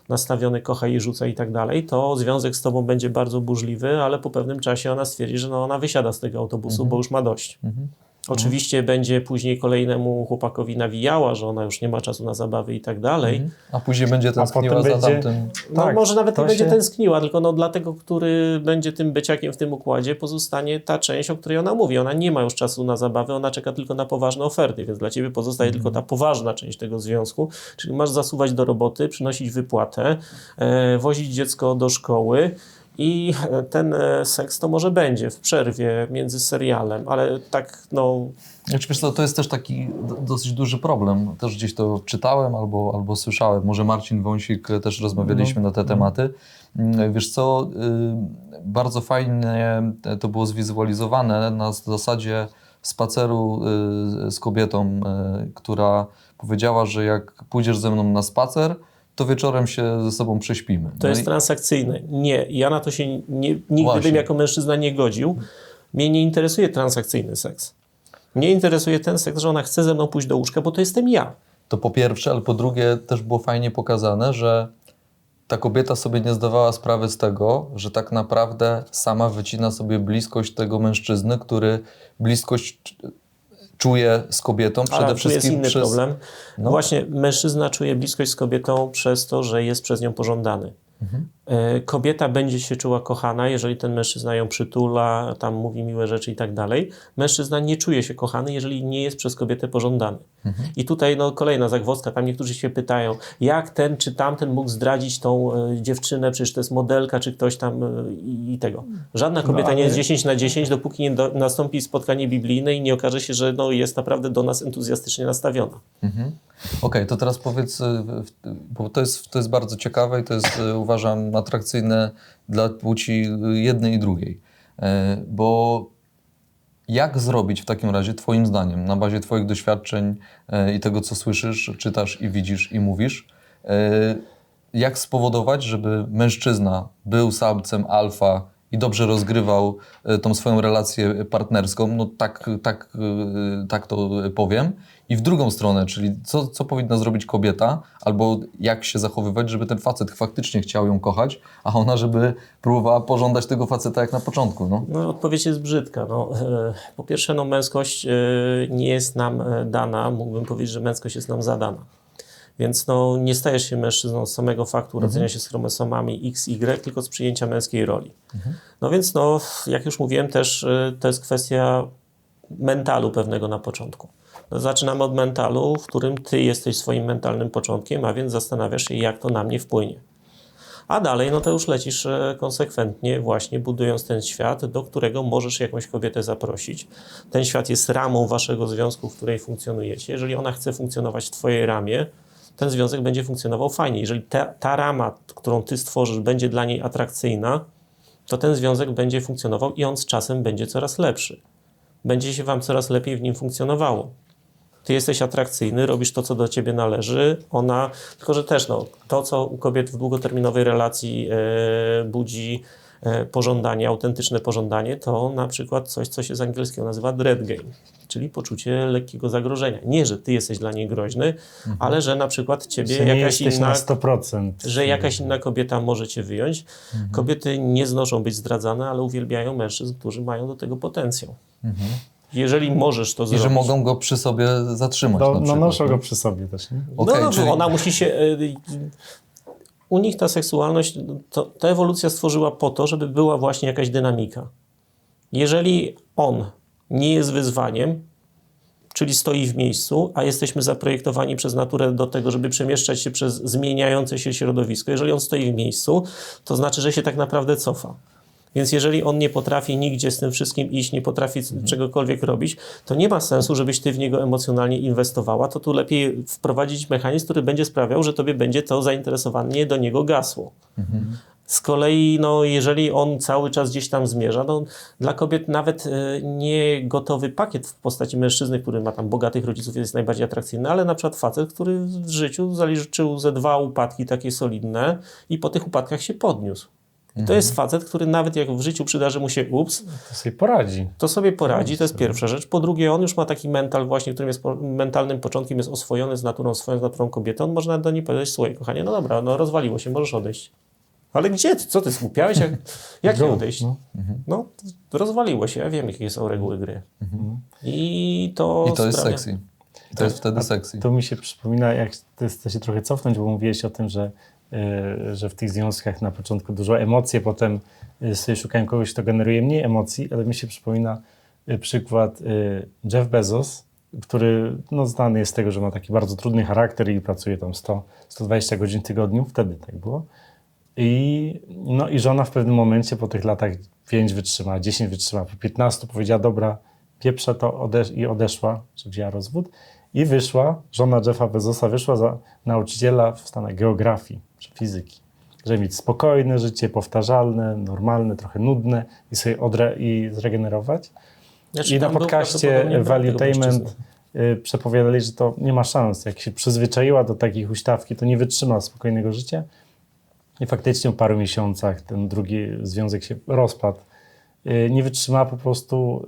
[SPEAKER 1] nastawiony, kochaj i rzucaj i tak dalej, to związek z tobą będzie bardzo burzliwy, ale po pewnym czasie ona stwierdzi, że ona wysiada z tego autobusu, bo już ma dość. Oczywiście będzie później kolejnemu chłopakowi nawijała, że ona już nie ma czasu na zabawy i tak dalej.
[SPEAKER 3] A później będzie tęskniła
[SPEAKER 2] potem
[SPEAKER 3] za
[SPEAKER 2] będzie-
[SPEAKER 3] tamtym.
[SPEAKER 1] Może nawet nie
[SPEAKER 2] to
[SPEAKER 1] będzie
[SPEAKER 2] się-
[SPEAKER 1] tęskniła, tylko dla tego, który będzie tym byciakiem w tym układzie, pozostanie ta część, o której ona mówi. Ona nie ma już czasu na zabawę, ona czeka tylko na poważne oferty, więc dla ciebie pozostaje tylko ta poważna część tego związku, czyli masz zasuwać do roboty, przynosić wypłatę, wozić dziecko do szkoły. I ten seks to może będzie w przerwie między serialem, ale tak
[SPEAKER 3] Znaczy, wiesz co, to jest też taki dosyć duży problem. Też gdzieś to czytałem albo słyszałem. Może Marcin Wąsik, też rozmawialiśmy na te tematy. Wiesz co, bardzo fajnie to było zwizualizowane na zasadzie spaceru z kobietą, która powiedziała, że jak pójdziesz ze mną na spacer, to wieczorem się ze sobą prześpimy.
[SPEAKER 1] to jest
[SPEAKER 3] i-
[SPEAKER 1] transakcyjne. Nie, ja na to się nigdy
[SPEAKER 3] Właśnie.
[SPEAKER 1] bym jako mężczyzna nie godził. Mnie nie interesuje transakcyjny seks. Mnie interesuje ten seks, że ona chce ze mną pójść do łóżka, bo to jestem ja.
[SPEAKER 3] To po pierwsze, ale po drugie też było fajnie pokazane, że ta kobieta sobie nie zdawała sprawy z tego, że tak naprawdę sama wycina sobie bliskość tego mężczyzny, który bliskość czuje z kobietą przede
[SPEAKER 1] Ale tu
[SPEAKER 3] wszystkim
[SPEAKER 1] jest inny
[SPEAKER 3] przez...
[SPEAKER 1] problem. Właśnie mężczyzna czuje bliskość z kobietą przez to, że jest przez nią pożądany. Kobieta będzie się czuła kochana, jeżeli ten mężczyzna ją przytula, tam mówi miłe rzeczy i tak dalej. Mężczyzna nie czuje się kochany, jeżeli nie jest przez kobietę pożądany. I tutaj kolejna zagwozdka, tam niektórzy się pytają, jak ten czy tamten mógł zdradzić tą dziewczynę, przecież to jest modelka, czy ktoś tam i tego. Żadna kobieta nie jest 10 na 10, dopóki nie nastąpi spotkanie biblijne i nie okaże się, że jest naprawdę do nas entuzjastycznie nastawiona.
[SPEAKER 3] Okej, to teraz powiedz, bo to jest bardzo ciekawe i to jest uważam atrakcyjne dla płci jednej i drugiej. Bo jak zrobić w takim razie, twoim zdaniem, na bazie twoich doświadczeń i tego, co słyszysz, czytasz i widzisz i mówisz, jak spowodować, żeby mężczyzna był samcem alfa i dobrze rozgrywał tą swoją relację partnerską, tak to powiem. I w drugą stronę, czyli co powinna zrobić kobieta, albo jak się zachowywać, żeby ten facet faktycznie chciał ją kochać, a ona żeby próbowała pożądać tego faceta jak na początku.
[SPEAKER 1] Odpowiedź jest brzydka. Po pierwsze, męskość nie jest nam dana. Mógłbym powiedzieć, że męskość jest nam zadana. Więc nie stajesz się mężczyzną z samego faktu urodzenia się z chromosomami X, Y, tylko z przyjęcia męskiej roli. Więc jak już mówiłem, też to jest kwestia mentalu pewnego na początku. Zaczynamy od mentalu, w którym ty jesteś swoim mentalnym początkiem, a więc zastanawiasz się, jak to na mnie wpłynie. A dalej, to już lecisz konsekwentnie właśnie budując ten świat, do którego możesz jakąś kobietę zaprosić. Ten świat jest ramą waszego związku, w której funkcjonujecie. Jeżeli ona chce funkcjonować w twojej ramie, ten związek będzie funkcjonował fajnie. Jeżeli ta rama, którą ty stworzysz, będzie dla niej atrakcyjna, to ten związek będzie funkcjonował i on z czasem będzie coraz lepszy. Będzie się wam coraz lepiej w nim funkcjonowało. Ty jesteś atrakcyjny, robisz to, co do ciebie należy, ona, tylko że też to, co u kobiet w długoterminowej relacji budzi pożądanie, autentyczne pożądanie, to na przykład coś, co się z angielskiego nazywa dread game, czyli poczucie lekkiego zagrożenia. Nie, że ty jesteś dla niej groźny, ale że na przykład ciebie
[SPEAKER 2] nie
[SPEAKER 1] jakaś
[SPEAKER 2] jesteś
[SPEAKER 1] inna...
[SPEAKER 2] na 100%.
[SPEAKER 1] Że jakaś inna kobieta może cię wyjąć. Kobiety nie znoszą być zdradzane, ale uwielbiają mężczyzn, którzy mają do tego potencjał. Jeżeli możesz to
[SPEAKER 3] I
[SPEAKER 1] zrobić.
[SPEAKER 3] że mogą go przy sobie zatrzymać na
[SPEAKER 2] No
[SPEAKER 3] przykład.
[SPEAKER 2] noszą go przy sobie też, nie?
[SPEAKER 3] Okej,
[SPEAKER 1] no,
[SPEAKER 3] czyli-
[SPEAKER 1] ona musi się... U nich ta seksualność, ta ewolucja stworzyła po to, żeby była właśnie jakaś dynamika. Jeżeli on nie jest wyzwaniem, czyli stoi w miejscu, a jesteśmy zaprojektowani przez naturę do tego, żeby przemieszczać się przez zmieniające się środowisko. Jeżeli on stoi w miejscu, to znaczy, że się tak naprawdę cofa. Więc jeżeli on nie potrafi nigdzie z tym wszystkim iść, nie potrafi czegokolwiek robić, to nie ma sensu, żebyś ty w niego emocjonalnie inwestowała. To tu lepiej wprowadzić mechanizm, który będzie sprawiał, że tobie będzie to zainteresowanie do niego gasło. Z kolei, no, jeżeli on cały czas gdzieś tam zmierza, no, dla kobiet nawet nie gotowy pakiet w postaci mężczyzny, który ma tam bogatych rodziców, jest najbardziej atrakcyjny, ale na przykład facet, który w życiu zaliczył ze 2 upadki takie solidne i po tych upadkach się podniósł. I to jest facet, który nawet jak w życiu przydarzy mu się
[SPEAKER 2] To sobie poradzi.
[SPEAKER 1] to sobie poradzi, to jest pierwsza rzecz. Po drugie, on już ma taki mental właśnie, którym jest mentalnym początkiem, jest oswojony z naturą swoją, z naturą kobiety. On może do niej powiedzieć, słuchaj, kochanie, no dobra, no rozwaliło się, możesz odejść. Ale gdzie ty? Co ty skupiałeś? Jak nie odejść? No, rozwaliło się, ja wiem, jakie są reguły gry. I to
[SPEAKER 3] jest
[SPEAKER 1] sprawia-
[SPEAKER 3] sexy. To jest wtedy sexy.
[SPEAKER 2] To mi się przypomina, jak chcę się trochę cofnąć, bo mówiłeś o tym, że w tych związkach na początku dużo emocji, potem sobie szukałem kogoś, kto generuje mniej emocji, ale mi się przypomina przykład Jeff Bezos, który no, znany jest z tego, że ma taki bardzo trudny charakter i pracuje tam 100-120 godzin w tygodniu, wtedy tak było. I żona w pewnym momencie po tych latach 5 wytrzymała, 10 wytrzymała, po 15 powiedziała, dobra, pieprzę to i odeszła, że wzięła rozwód. I wyszła, żona Jeffa Bezosa wyszła za nauczyciela w Stanach geografii czy fizyki. Żeby mieć spokojne życie, powtarzalne, normalne, trochę nudne i sobie i zregenerować.
[SPEAKER 1] Znaczy,
[SPEAKER 2] I na
[SPEAKER 1] tam był
[SPEAKER 2] podcaście
[SPEAKER 1] prawdopodobnie brak tego
[SPEAKER 2] Valuetainment
[SPEAKER 1] mężczyzny.
[SPEAKER 2] przepowiadali, że to nie ma szans. Jak się przyzwyczaiła do takiej huśtawki, to nie wytrzyma spokojnego życia. I faktycznie po paru miesiącach ten drugi związek się rozpadł. Nie wytrzymała po prostu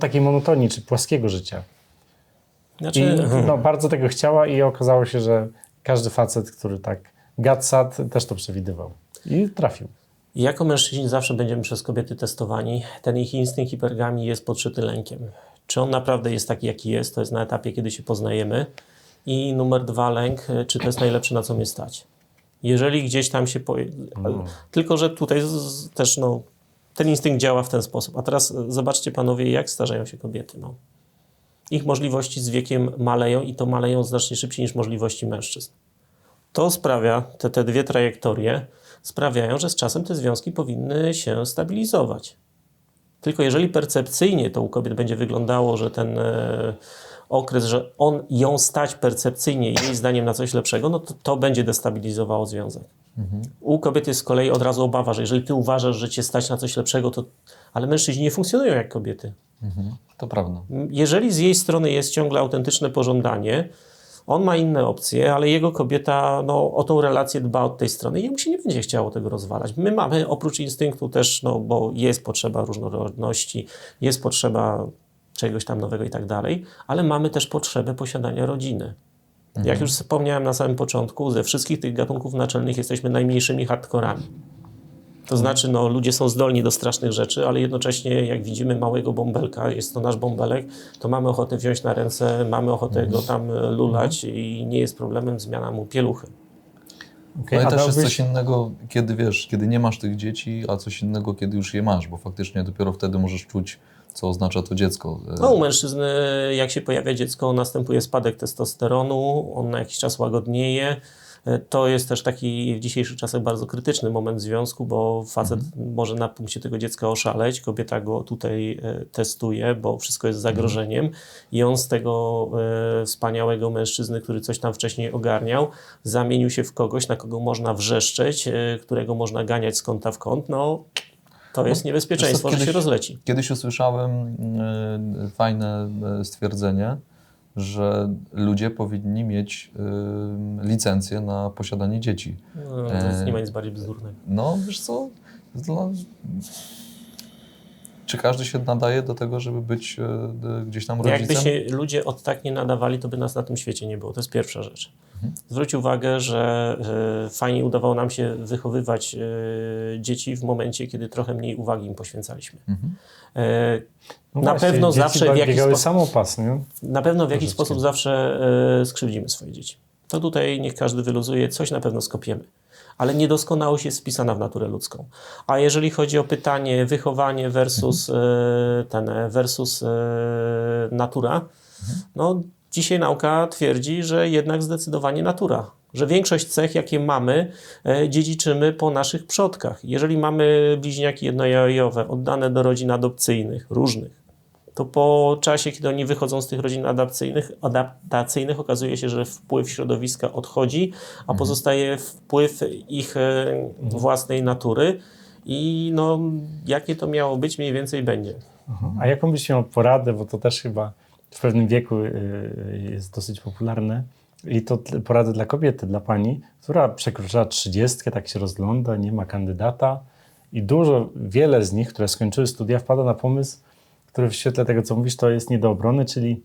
[SPEAKER 2] takiej monotonii czy płaskiego życia.
[SPEAKER 1] Znaczy,
[SPEAKER 2] I bardzo tego chciała i okazało się, że każdy facet, który tak gadsat, też to przewidywał. I trafił.
[SPEAKER 1] jako mężczyźni zawsze będziemy przez kobiety testowani. Ten ich instynkt hipergamii jest podszyty lękiem. Czy on naprawdę jest taki, jaki jest? To jest na etapie, kiedy się poznajemy. I numer 2 lęk, czy to jest najlepsze, na co mnie stać. Jeżeli gdzieś tam się... Tylko, że tutaj też ten instynkt działa w ten sposób. A teraz zobaczcie, panowie, jak starzeją się kobiety. Ich możliwości z wiekiem maleją i to maleją znacznie szybciej niż możliwości mężczyzn. To sprawia, te 2 trajektorie sprawiają, że z czasem te związki powinny się stabilizować. Tylko jeżeli percepcyjnie to u kobiet będzie wyglądało, że ten okres, że on ją stać percepcyjnie jej zdaniem na coś lepszego, no to będzie destabilizowało związek. U kobiet jest z kolei od razu obawa, że jeżeli ty uważasz, że cię stać na coś lepszego, to... Ale mężczyźni nie funkcjonują jak kobiety.
[SPEAKER 3] To prawda.
[SPEAKER 1] Jeżeli z jej strony jest ciągle autentyczne pożądanie, on ma inne opcje, ale jego kobieta o tą relację dba od tej strony i jemu się nie będzie chciało tego rozwalać. My mamy oprócz instynktu też, bo jest potrzeba różnorodności, jest potrzeba czegoś tam nowego i tak dalej, ale mamy też potrzebę posiadania rodziny. Jak już wspomniałem na samym początku, ze wszystkich tych gatunków naczelnych jesteśmy najmniejszymi hardkorami. To znaczy, ludzie są zdolni do strasznych rzeczy, ale jednocześnie jak widzimy małego bąbelka, jest to nasz bąbelek, to mamy ochotę wziąć na ręce, mamy ochotę go tam lulać i nie jest problemem zmiana mu pieluchy.
[SPEAKER 2] Okay,
[SPEAKER 3] No i też jest coś innego, kiedy nie masz tych dzieci, a coś innego, kiedy już je masz, bo faktycznie dopiero wtedy możesz czuć, co oznacza to dziecko.
[SPEAKER 1] U mężczyzny, jak się pojawia dziecko, następuje spadek testosteronu, on na jakiś czas łagodnieje. To jest też taki w dzisiejszych czasach bardzo krytyczny moment w związku, bo facet może na punkcie tego dziecka oszaleć, kobieta go tutaj testuje, bo wszystko jest zagrożeniem i on z tego wspaniałego mężczyzny, który coś tam wcześniej ogarniał, zamienił się w kogoś, na kogo można wrzeszczeć, którego można ganiać z kąta w kąt. To jest niebezpieczeństwo, że się rozleci.
[SPEAKER 3] Kiedyś usłyszałem fajne stwierdzenie, że ludzie powinni mieć licencję na posiadanie dzieci.
[SPEAKER 1] Nie ma nic bardziej bzdurnego.
[SPEAKER 3] Wiesz co? Czy każdy się nadaje do tego, żeby być gdzieś tam rodzicem?
[SPEAKER 1] Jakby się ludzie od tak nie nadawali, to by nas na tym świecie nie było. To jest pierwsza rzecz. Zwróć uwagę, że fajnie udawało nam się wychowywać dzieci w momencie, kiedy trochę mniej uwagi im poświęcaliśmy.
[SPEAKER 2] No
[SPEAKER 1] Na
[SPEAKER 2] właśnie,
[SPEAKER 1] pewno
[SPEAKER 2] dzieci
[SPEAKER 1] zawsze w jakiś
[SPEAKER 2] biegały
[SPEAKER 1] sposób...
[SPEAKER 2] samopas, nie?
[SPEAKER 1] Na pewno w jakiś
[SPEAKER 2] Troszeczkę.
[SPEAKER 1] sposób zawsze skrzywdzimy swoje dzieci. To tutaj niech każdy wyluzuje, coś na pewno skopiemy. Ale niedoskonałość jest wpisana w naturę ludzką. A jeżeli chodzi o pytanie wychowanie versus, natura, no dzisiaj nauka twierdzi, że jednak zdecydowanie natura. Że większość cech, jakie mamy, dziedziczymy po naszych przodkach. Jeżeli mamy bliźniaki jednojajowe oddane do rodzin adopcyjnych, różnych, to po czasie, kiedy oni wychodzą z tych rodzin adaptacyjnych, okazuje się, że wpływ środowiska odchodzi, a pozostaje wpływ ich własnej natury i no, jakie to miało być, mniej więcej będzie.
[SPEAKER 2] A jaką byś miał poradę, bo to też chyba w pewnym wieku jest dosyć popularne, i to porady dla kobiety, dla pani, która przekroczyła 30, tak się rozgląda, nie ma kandydata i wiele z nich, które skończyły studia, wpada na pomysł, który w świetle tego, co mówisz, to jest nie do obrony, czyli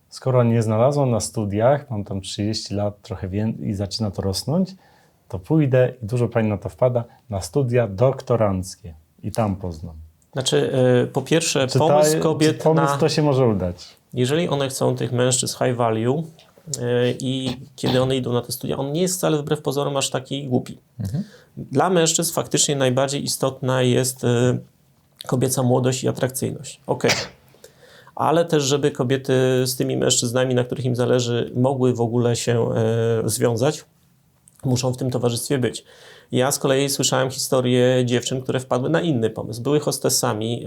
[SPEAKER 2] skoro nie znalazłam na studiach, mam tam 30 lat, trochę więcej i zaczyna to rosnąć, to pójdę i dużo pań na to wpada, na studia doktoranckie i tam poznam.
[SPEAKER 1] Znaczy, po pierwsze,
[SPEAKER 2] Czy
[SPEAKER 1] pomysł kobiet
[SPEAKER 2] pomysł to się może udać?
[SPEAKER 1] Jeżeli one chcą tych mężczyzn high value i kiedy one idą na te studia, on nie jest wcale wbrew pozorom aż taki głupi. Dla mężczyzn faktycznie najbardziej istotna jest kobieca młodość i atrakcyjność. Okej. Ale też, żeby kobiety z tymi mężczyznami, na których im zależy, mogły w ogóle się związać, muszą w tym towarzystwie być. Ja z kolei słyszałem historię dziewczyn, które wpadły na inny pomysł. Były hostessami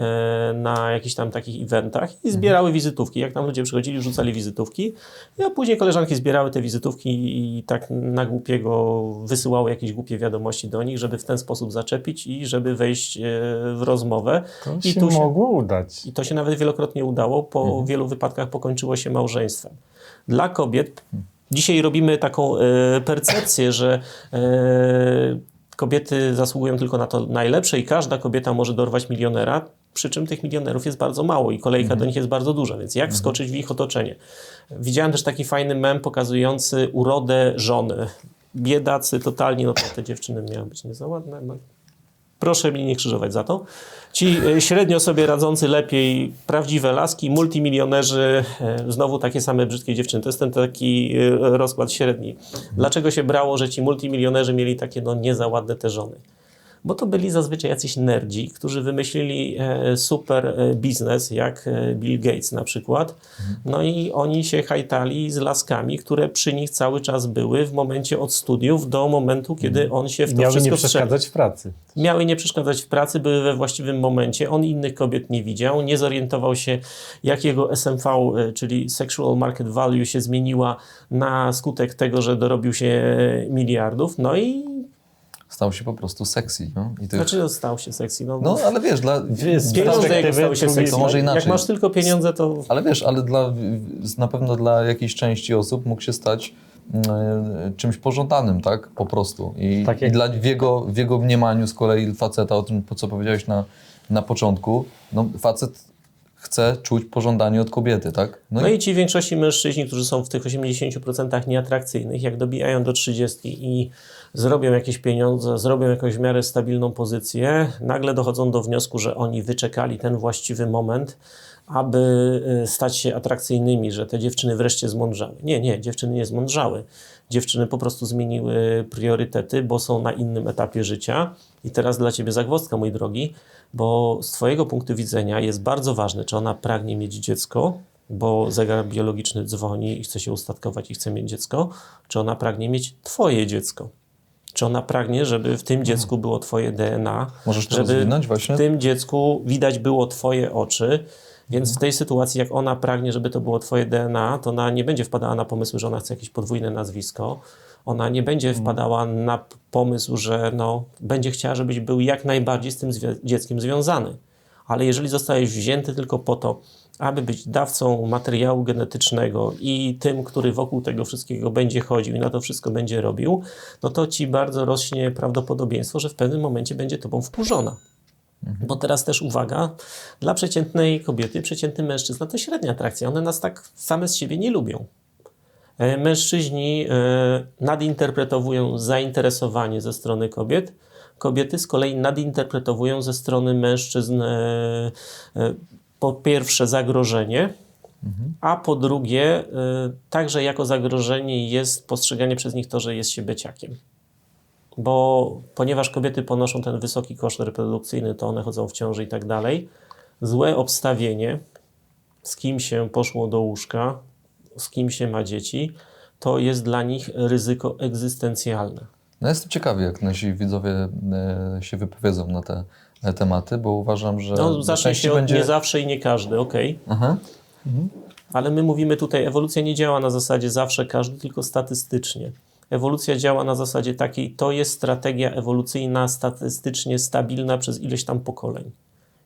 [SPEAKER 1] na jakichś tam takich eventach i zbierały wizytówki. Jak tam ludzie przychodzili, rzucali wizytówki, a później koleżanki zbierały te wizytówki i tak na głupiego wysyłały jakieś głupie wiadomości do nich, żeby w ten sposób zaczepić i żeby wejść w rozmowę.
[SPEAKER 2] To się mogło udać.
[SPEAKER 1] I to się nawet wielokrotnie udało. Po wielu wypadkach pokończyło się małżeństwem. Dla kobiet dzisiaj robimy taką percepcję, że kobiety zasługują tylko na to najlepsze i każda kobieta może dorwać milionera, przy czym tych milionerów jest bardzo mało i kolejka do nich jest bardzo duża, więc jak wskoczyć w ich otoczenie? Widziałem też taki fajny mem pokazujący urodę żony. Biedacy totalnie, no to te dziewczyny miały być nie za ładne, no. Proszę mnie nie krzyżować za to. Ci średnio sobie radzący lepiej, prawdziwe laski, multimilionerzy, znowu takie same brzydkie dziewczyny. To jest ten taki rozkład średni. Dlaczego się brało, że ci multimilionerzy mieli takie no nie za ładne te żony? Bo to byli zazwyczaj jacyś nerdzi, którzy wymyślili super biznes, jak Bill Gates na przykład. No i oni się hajtali z laskami, które przy nich cały czas były w momencie od studiów do momentu, kiedy on się w to
[SPEAKER 2] Miały
[SPEAKER 1] wszystko
[SPEAKER 2] nie
[SPEAKER 1] wszedł.
[SPEAKER 2] przeszkadzać w pracy.
[SPEAKER 1] Miały nie przeszkadzać w pracy, były we właściwym momencie. On innych kobiet nie widział, nie zorientował się, jak jego SMV, czyli Sexual Market Value, się zmieniła na skutek tego, że dorobił się miliardów. No i
[SPEAKER 3] Stał się po prostu sexy. No? I tych...
[SPEAKER 1] znaczy stał się sexy.
[SPEAKER 3] No ale wiesz,
[SPEAKER 2] Z
[SPEAKER 1] pieniądze jak stały się
[SPEAKER 2] drugiej
[SPEAKER 1] sexy.
[SPEAKER 3] to może inaczej.
[SPEAKER 1] Jak masz tylko pieniądze, to...
[SPEAKER 3] Ale wiesz, ale na pewno dla jakiejś części osób mógł się stać czymś pożądanym, tak? Po prostu. I w jego mniemaniu z kolei faceta, o tym, co powiedziałeś na początku, no facet chce czuć pożądanie od kobiety, tak?
[SPEAKER 1] No i ci w większości mężczyźni, którzy są w tych 80% nieatrakcyjnych, jak dobijają do 30 i zrobią jakieś pieniądze, zrobią jakąś w miarę stabilną pozycję, nagle dochodzą do wniosku, że oni wyczekali ten właściwy moment, aby stać się atrakcyjnymi, że te dziewczyny wreszcie zmądrzały. Nie, dziewczyny nie zmądrzały. Dziewczyny po prostu zmieniły priorytety, bo są na innym etapie życia. I teraz dla ciebie zagwozdka, mój drogi, bo z twojego punktu widzenia jest bardzo ważne, czy ona pragnie mieć dziecko, bo zegar biologiczny dzwoni i chce się ustatkować i chce mieć dziecko, czy ona pragnie mieć twoje dziecko. Czy ona pragnie, żeby w tym dziecku było twoje DNA,
[SPEAKER 3] Możesz to
[SPEAKER 1] żeby
[SPEAKER 3] rozwinąć właśnie?
[SPEAKER 1] w tym dziecku widać było twoje oczy, więc w tej sytuacji, jak ona pragnie, żeby to było twoje DNA, to ona nie będzie wpadała na pomysł, że ona chce jakieś podwójne nazwisko. Ona nie będzie wpadała na pomysł, że no, będzie chciała, żebyś był jak najbardziej z tym dzieckiem związany. Ale jeżeli zostajesz wzięty tylko po to, aby być dawcą materiału genetycznego i tym, który wokół tego wszystkiego będzie chodził i na to wszystko będzie robił, no to ci bardzo rośnie prawdopodobieństwo, że w pewnym momencie będzie tobą wkurzona. Bo teraz też uwaga, dla przeciętnej kobiety, przeciętny mężczyzna to średnia atrakcja. One nas tak same z siebie nie lubią. Mężczyźni nadinterpretowują zainteresowanie ze strony kobiet. Kobiety z kolei nadinterpretowują ze strony mężczyzn po pierwsze zagrożenie, a po drugie także jako zagrożenie jest postrzeganie przez nich to, że jest się beciakiem. Bo ponieważ kobiety ponoszą ten wysoki koszt reprodukcyjny, to one chodzą w ciąży i tak dalej, złe obstawienie, z kim się poszło do łóżka, z kim się ma dzieci, to jest dla nich ryzyko egzystencjalne.
[SPEAKER 3] No jestem ciekawy, jak nasi widzowie się wypowiedzą na te tematy, bo uważam, że
[SPEAKER 1] No, zacznie się od
[SPEAKER 3] będzie...
[SPEAKER 1] nie zawsze i nie każdy, okej.
[SPEAKER 3] Aha.
[SPEAKER 1] Ale my mówimy tutaj, ewolucja nie działa na zasadzie zawsze każdy, tylko statystycznie. Ewolucja działa na zasadzie takiej, to jest strategia ewolucyjna statystycznie stabilna przez ileś tam pokoleń.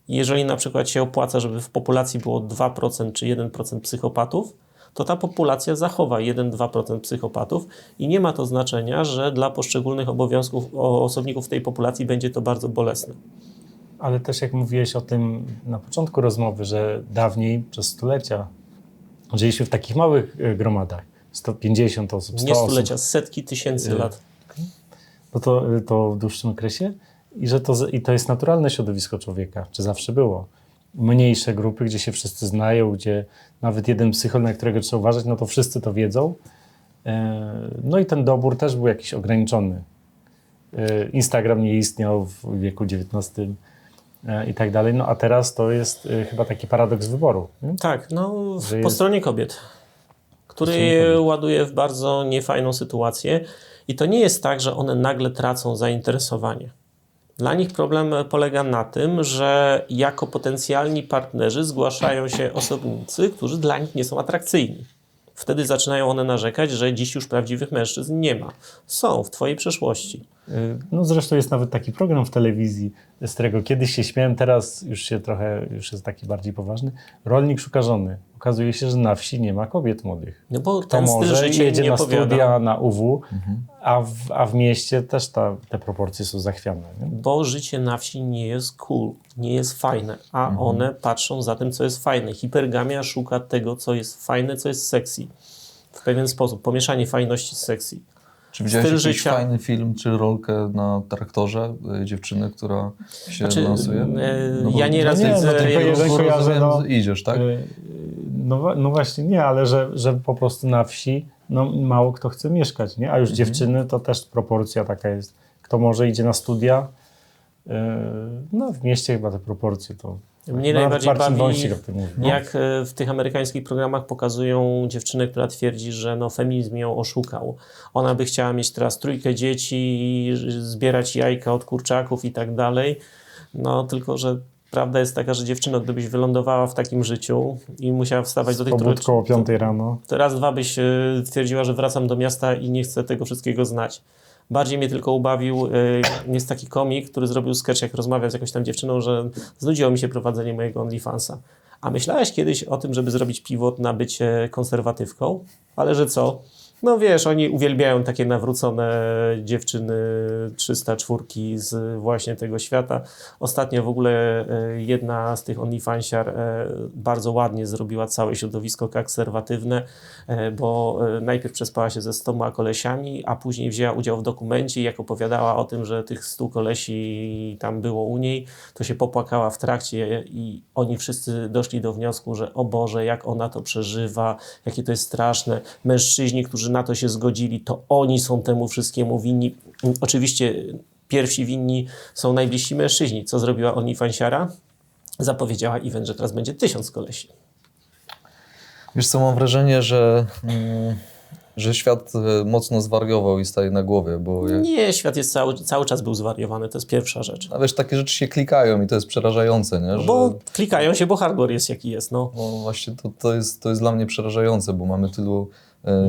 [SPEAKER 1] I jeżeli na przykład się opłaca, żeby w populacji było 2% czy 1% psychopatów, to ta populacja zachowa 1-2% psychopatów i nie ma to znaczenia, że dla poszczególnych osobników tej populacji będzie to bardzo bolesne.
[SPEAKER 2] Ale też jak mówiłeś o tym na początku rozmowy, że dawniej przez stulecia żyliśmy w takich małych gromadach, 150 osób, 100
[SPEAKER 1] Nie
[SPEAKER 2] osób.
[SPEAKER 1] stulecia, setki tysięcy lat.
[SPEAKER 2] No to w dłuższym okresie i że to jest naturalne środowisko człowieka, czy zawsze było. Mniejsze grupy, gdzie się wszyscy znają, gdzie nawet jeden psycholog, na którego trzeba uważać, no to wszyscy to wiedzą. No i ten dobór też był jakiś ograniczony. Instagram nie istniał w wieku XIX i tak dalej, no a teraz to jest chyba taki paradoks wyboru. Nie?
[SPEAKER 1] Tak, no
[SPEAKER 2] Że
[SPEAKER 1] po
[SPEAKER 2] jest-
[SPEAKER 1] stronie kobiet, który
[SPEAKER 2] stronie
[SPEAKER 1] je
[SPEAKER 2] kobiet.
[SPEAKER 1] ładuje w bardzo niefajną sytuację i to nie jest tak, że one nagle tracą zainteresowanie. Dla nich problem polega na tym, że jako potencjalni partnerzy zgłaszają się osobnicy, którzy dla nich nie są atrakcyjni. Wtedy zaczynają one narzekać, że dziś już prawdziwych mężczyzn nie ma. Są w twojej przeszłości.
[SPEAKER 2] No zresztą jest nawet taki program w telewizji, z którego kiedyś się śmiałem, teraz już jest taki bardziej poważny. Rolnik szuka żony. Okazuje się, że na wsi nie ma kobiet młodych.
[SPEAKER 1] No bo
[SPEAKER 2] To
[SPEAKER 1] ten styl
[SPEAKER 2] może
[SPEAKER 1] życia im
[SPEAKER 2] jedzie
[SPEAKER 1] nie
[SPEAKER 2] na
[SPEAKER 1] odpowiada.
[SPEAKER 2] studia, na UW, a w mieście też te proporcje są zachwiane. Nie?
[SPEAKER 1] Bo życie na wsi nie jest cool, nie jest fajne, a one patrzą za tym, co jest fajne. Hipergamia szuka tego, co jest fajne, co jest sexy. W pewien sposób, pomieszanie fajności z sexy.
[SPEAKER 3] Czy widziałeś
[SPEAKER 1] Styl
[SPEAKER 3] jakiś
[SPEAKER 1] życia.
[SPEAKER 3] fajny film czy rolkę na traktorze dziewczyny, która się
[SPEAKER 1] Znaczy,
[SPEAKER 3] lansuje? bo
[SPEAKER 1] ja nieraz
[SPEAKER 2] no nie,
[SPEAKER 1] widzę,
[SPEAKER 2] no tylko
[SPEAKER 1] jak
[SPEAKER 2] jeden kojarzę,
[SPEAKER 3] rozumiem,
[SPEAKER 2] no.
[SPEAKER 3] że idziesz, tak?
[SPEAKER 2] No właśnie nie, ale że po prostu na wsi mało kto chce mieszkać, nie? A już dziewczyny to też proporcja taka jest. Kto może idzie na studia, no w mieście chyba te proporcje to...
[SPEAKER 1] Mnie
[SPEAKER 2] No,
[SPEAKER 1] najbardziej
[SPEAKER 2] Marcin
[SPEAKER 1] bawi,
[SPEAKER 2] Wąsik o tym mówi, no.
[SPEAKER 1] jak w tych amerykańskich programach pokazują dziewczynę, która twierdzi, że no, feminizm ją oszukał. Ona by chciała mieć teraz 3 dzieci, zbierać jajka od kurczaków i tak dalej. No tylko, że prawda jest taka, że dziewczyno, gdybyś wylądowała w takim życiu i musiała wstawać do tych
[SPEAKER 2] Pobudką o 5 rano.
[SPEAKER 1] to raz, dwa byś twierdziła, że wracam do miasta i nie chcę tego wszystkiego znać. Bardziej mnie tylko ubawił, jest taki komik, który zrobił sketch, jak rozmawiał z jakąś tam dziewczyną, że znudziło mi się prowadzenie mojego OnlyFansa. A myślałeś kiedyś o tym, żeby zrobić pivot na bycie konserwatywką? Ale że co? No wiesz, oni uwielbiają takie nawrócone dziewczyny 304 z właśnie tego świata. Ostatnio w ogóle jedna z tych OnlyFansiar bardzo ładnie zrobiła całe środowisko konserwatywne, bo najpierw przespała się ze 100 kolesiami, a później wzięła udział w dokumencie i jak opowiadała o tym, że tych 100 kolesi tam było u niej, to się popłakała w trakcie i oni wszyscy doszli do wniosku, że o Boże, jak ona to przeżywa, jakie to jest straszne. Mężczyźni, którzy na to się zgodzili, to oni są temu wszystkiemu winni. Oczywiście pierwsi winni są najbliżsi mężczyźni. Co zrobiła OnlyFansiara? Zapowiedziała event, że teraz będzie 1000 kolesi.
[SPEAKER 3] Wiesz co, mam wrażenie, że świat mocno zwariował i staje na głowie, bo
[SPEAKER 1] Nie, świat jest cały czas był zwariowany, to jest pierwsza rzecz.
[SPEAKER 3] a wiesz, takie rzeczy się klikają i to jest przerażające, nie? Że,
[SPEAKER 1] Bo klikają się, bo hardware jest jaki jest. No.
[SPEAKER 3] no właśnie to jest dla mnie przerażające, bo mamy tylu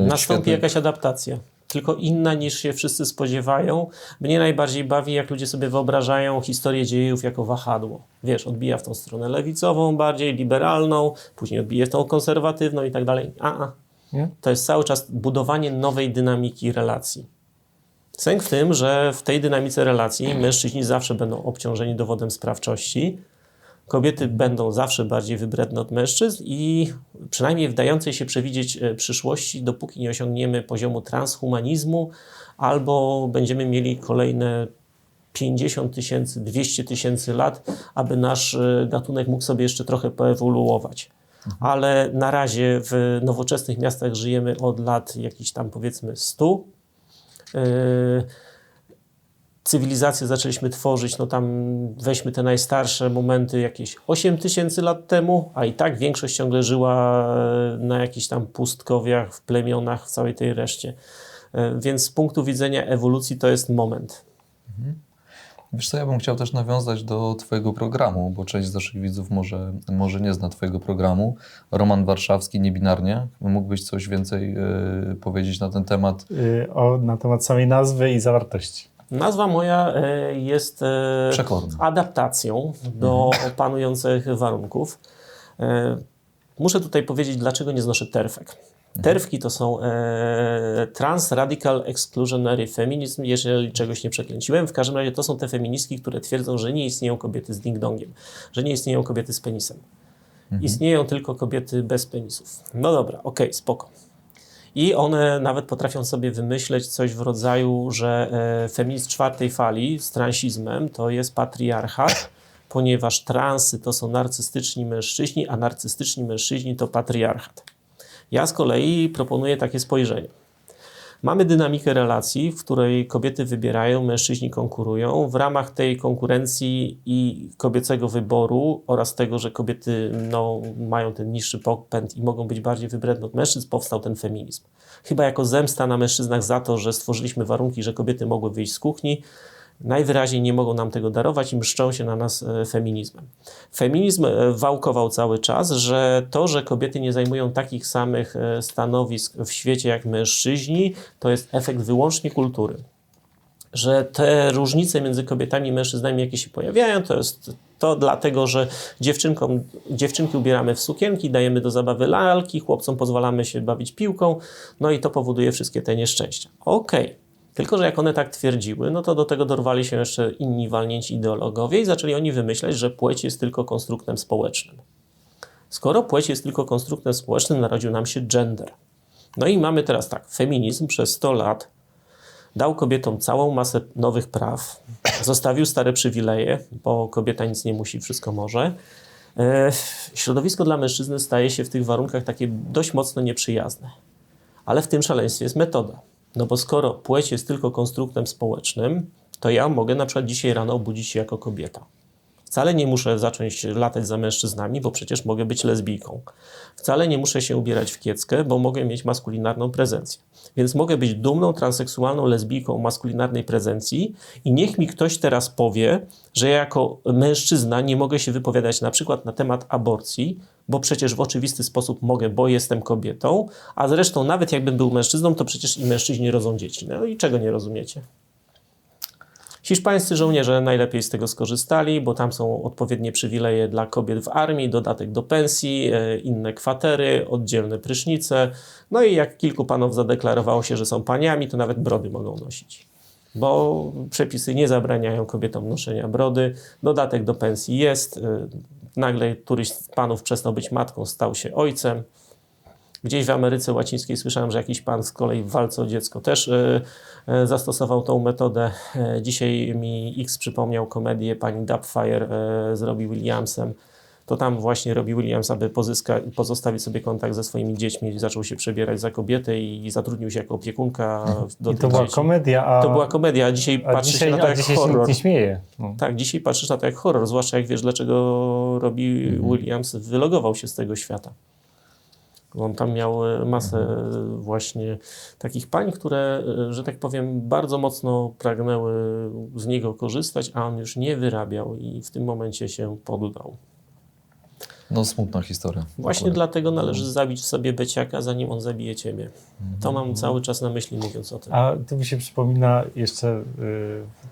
[SPEAKER 1] Nastąpi jakaś adaptacja, tylko inna niż się wszyscy spodziewają. Mnie najbardziej bawi, jak ludzie sobie wyobrażają historię dziejów jako wahadło. Wiesz, odbija w tą stronę lewicową, bardziej liberalną, później odbije w tą konserwatywną i tak dalej.
[SPEAKER 2] Nie?
[SPEAKER 1] To jest cały czas budowanie nowej dynamiki relacji. Sęk w tym, że w tej dynamice relacji mężczyźni zawsze będą obciążeni dowodem sprawczości, kobiety będą zawsze bardziej wybredne od mężczyzn i przynajmniej w dającej się przewidzieć przyszłości, dopóki nie osiągniemy poziomu transhumanizmu albo będziemy mieli kolejne 50 000, 200 000 lat, aby nasz gatunek mógł sobie jeszcze trochę poewoluować. Ale na razie w nowoczesnych miastach żyjemy od lat jakichś tam powiedzmy 100. Cywilizację zaczęliśmy tworzyć, no tam weźmy te najstarsze momenty jakieś 8000 lat temu, a i tak większość ciągle żyła na jakichś tam pustkowiach, w plemionach, w całej tej reszcie. Więc z punktu widzenia ewolucji to jest moment.
[SPEAKER 3] Wiesz co, ja bym chciał też nawiązać do Twojego programu, bo część z naszych widzów może nie zna Twojego programu. Roman Warszawski, Niebinarnie. Mógłbyś coś więcej powiedzieć na ten temat?
[SPEAKER 2] Na temat samej nazwy i zawartości.
[SPEAKER 1] Nazwa moja jest
[SPEAKER 3] Przekorna.
[SPEAKER 1] adaptacją do panujących warunków. Muszę tutaj powiedzieć, dlaczego nie znoszę terfek. Terfki to są Trans Radical Exclusionary Feminism, jeżeli czegoś nie przekręciłem. W każdym razie to są te feministki, które twierdzą, że nie istnieją kobiety z ding-dongiem, że nie istnieją kobiety z penisem. Istnieją tylko kobiety bez penisów. No dobra, okej, spoko. I one nawet potrafią sobie wymyśleć coś w rodzaju, że feminizm czwartej fali z transizmem to jest patriarchat, ponieważ transy to są narcystyczni mężczyźni, a narcystyczni mężczyźni to patriarchat. Ja z kolei proponuję takie spojrzenie. Mamy dynamikę relacji, w której kobiety wybierają, mężczyźni konkurują. W ramach tej konkurencji i kobiecego wyboru oraz tego, że kobiety mają ten niższy popęd i mogą być bardziej wybredne od mężczyzn, powstał ten feminizm. Chyba jako zemsta na mężczyznach za to, że stworzyliśmy warunki, że kobiety mogły wyjść z kuchni, najwyraźniej nie mogą nam tego darować i mszczą się na nas feminizmem. Feminizm wałkował cały czas, że to, że kobiety nie zajmują takich samych stanowisk w świecie jak mężczyźni, to jest efekt wyłącznie kultury. Że te różnice między kobietami i mężczyznami, jakie się pojawiają, to jest to dlatego, że dziewczynki ubieramy w sukienki, dajemy do zabawy lalki, chłopcom pozwalamy się bawić piłką, no i to powoduje wszystkie te nieszczęścia. Okej. Tylko że jak one tak twierdziły, no to do tego dorwali się jeszcze inni walnięci ideologowie i zaczęli oni wymyślać, że płeć jest tylko konstruktem społecznym. Skoro płeć jest tylko konstruktem społecznym, narodził nam się gender. No i mamy teraz tak, feminizm przez 100 lat dał kobietom całą masę nowych praw, zostawił stare przywileje, bo kobieta nic nie musi, wszystko może. Środowisko dla mężczyzny staje się w tych warunkach takie dość mocno nieprzyjazne. Ale w tym szaleństwie jest metoda. No bo skoro płeć jest tylko konstruktem społecznym, to ja mogę na przykład dzisiaj rano obudzić się jako kobieta. Wcale nie muszę zacząć latać za mężczyznami, bo przecież mogę być lesbijką. Wcale nie muszę się ubierać w kieckę, bo mogę mieć maskulinarną prezencję. Więc mogę być dumną, transseksualną lesbijką maskulinarnej prezencji i niech mi ktoś teraz powie, że ja jako mężczyzna nie mogę się wypowiadać na przykład na temat aborcji, bo przecież w oczywisty sposób mogę, bo jestem kobietą, a zresztą nawet jakbym był mężczyzną, to przecież i mężczyźni rodzą dzieci. No i czego nie rozumiecie? Hiszpańscy żołnierze najlepiej z tego skorzystali, bo tam są odpowiednie przywileje dla kobiet w armii, dodatek do pensji, inne kwatery, oddzielne prysznice. No i jak kilku panów zadeklarowało się, że są paniami, to nawet brody mogą nosić. Bo przepisy nie zabraniają kobietom noszenia brody. Dodatek do pensji jest. Nagle któryś z panów przestał być matką, stał się ojcem. Gdzieś w Ameryce Łacińskiej słyszałem, że jakiś pan z kolei w walce o dziecko też zastosował tą metodę. Dzisiaj mi X przypomniał komedię pani Dubfire z Robbie Williamsem. To tam właśnie Robbie Williams, aby pozostawić sobie kontakt ze swoimi dziećmi, zaczął się przebierać za kobietę i zatrudnił się jako opiekunka do
[SPEAKER 2] I
[SPEAKER 1] tych
[SPEAKER 2] to była
[SPEAKER 1] dzieci.
[SPEAKER 2] komedia,
[SPEAKER 1] To była komedia, a dzisiaj patrzy się na to jak
[SPEAKER 2] dzisiaj się
[SPEAKER 1] horror.
[SPEAKER 2] nikt nie śmieje. No.
[SPEAKER 1] Tak, dzisiaj patrzysz na to jak horror, zwłaszcza jak wiesz, dlaczego Robbie Williams wylogował się z tego świata. On tam miał masę właśnie takich pań, które, że tak powiem, bardzo mocno pragnęły z niego korzystać, a on już nie wyrabiał i w tym momencie się poddał.
[SPEAKER 3] No smutna historia.
[SPEAKER 1] Właśnie dlatego należy zabić w sobie beciaka, zanim on zabije ciebie. To mam cały czas na myśli, mówiąc o tym.
[SPEAKER 2] A tu mi się przypomina jeszcze,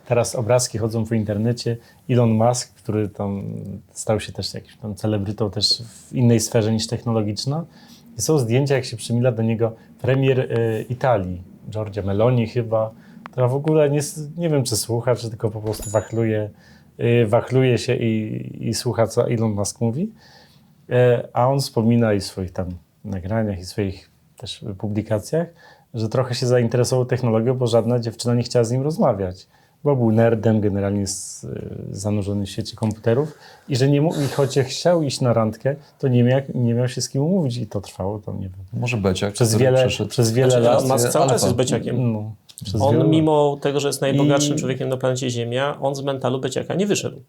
[SPEAKER 2] teraz obrazki chodzą po internecie, Elon Musk, który tam stał się też jakimś tam celebrytą też w innej sferze niż technologiczna. I są zdjęcia, jak się przymila do niego premier Italii, Giorgia Meloni chyba, która w ogóle nie wiem, czy słucha, czy tylko po prostu wachluje się i słucha, co Elon Musk mówi. A on wspomina i w swoich tam nagraniach i swoich też publikacjach, że trochę się zainteresował technologią, bo żadna dziewczyna nie chciała z nim rozmawiać. Bo był nerdem, generalnie zanurzony w świecie komputerów i że nie mógł, i choć chciał iść na randkę, to nie miał się z kim umówić i to trwało, to nie wiem.
[SPEAKER 3] Może beciak,
[SPEAKER 2] Przez
[SPEAKER 3] który
[SPEAKER 2] wiele
[SPEAKER 3] przeszedł-
[SPEAKER 2] lat.
[SPEAKER 1] Elon Musk cały czas
[SPEAKER 3] alfa.
[SPEAKER 1] jest beciakiem.
[SPEAKER 2] No, przez wiele
[SPEAKER 1] On
[SPEAKER 2] lat.
[SPEAKER 1] mimo tego, że jest najbogatszym
[SPEAKER 2] I-
[SPEAKER 1] człowiekiem na planecie Ziemia, on z mentalu beciaka nie wyszedł.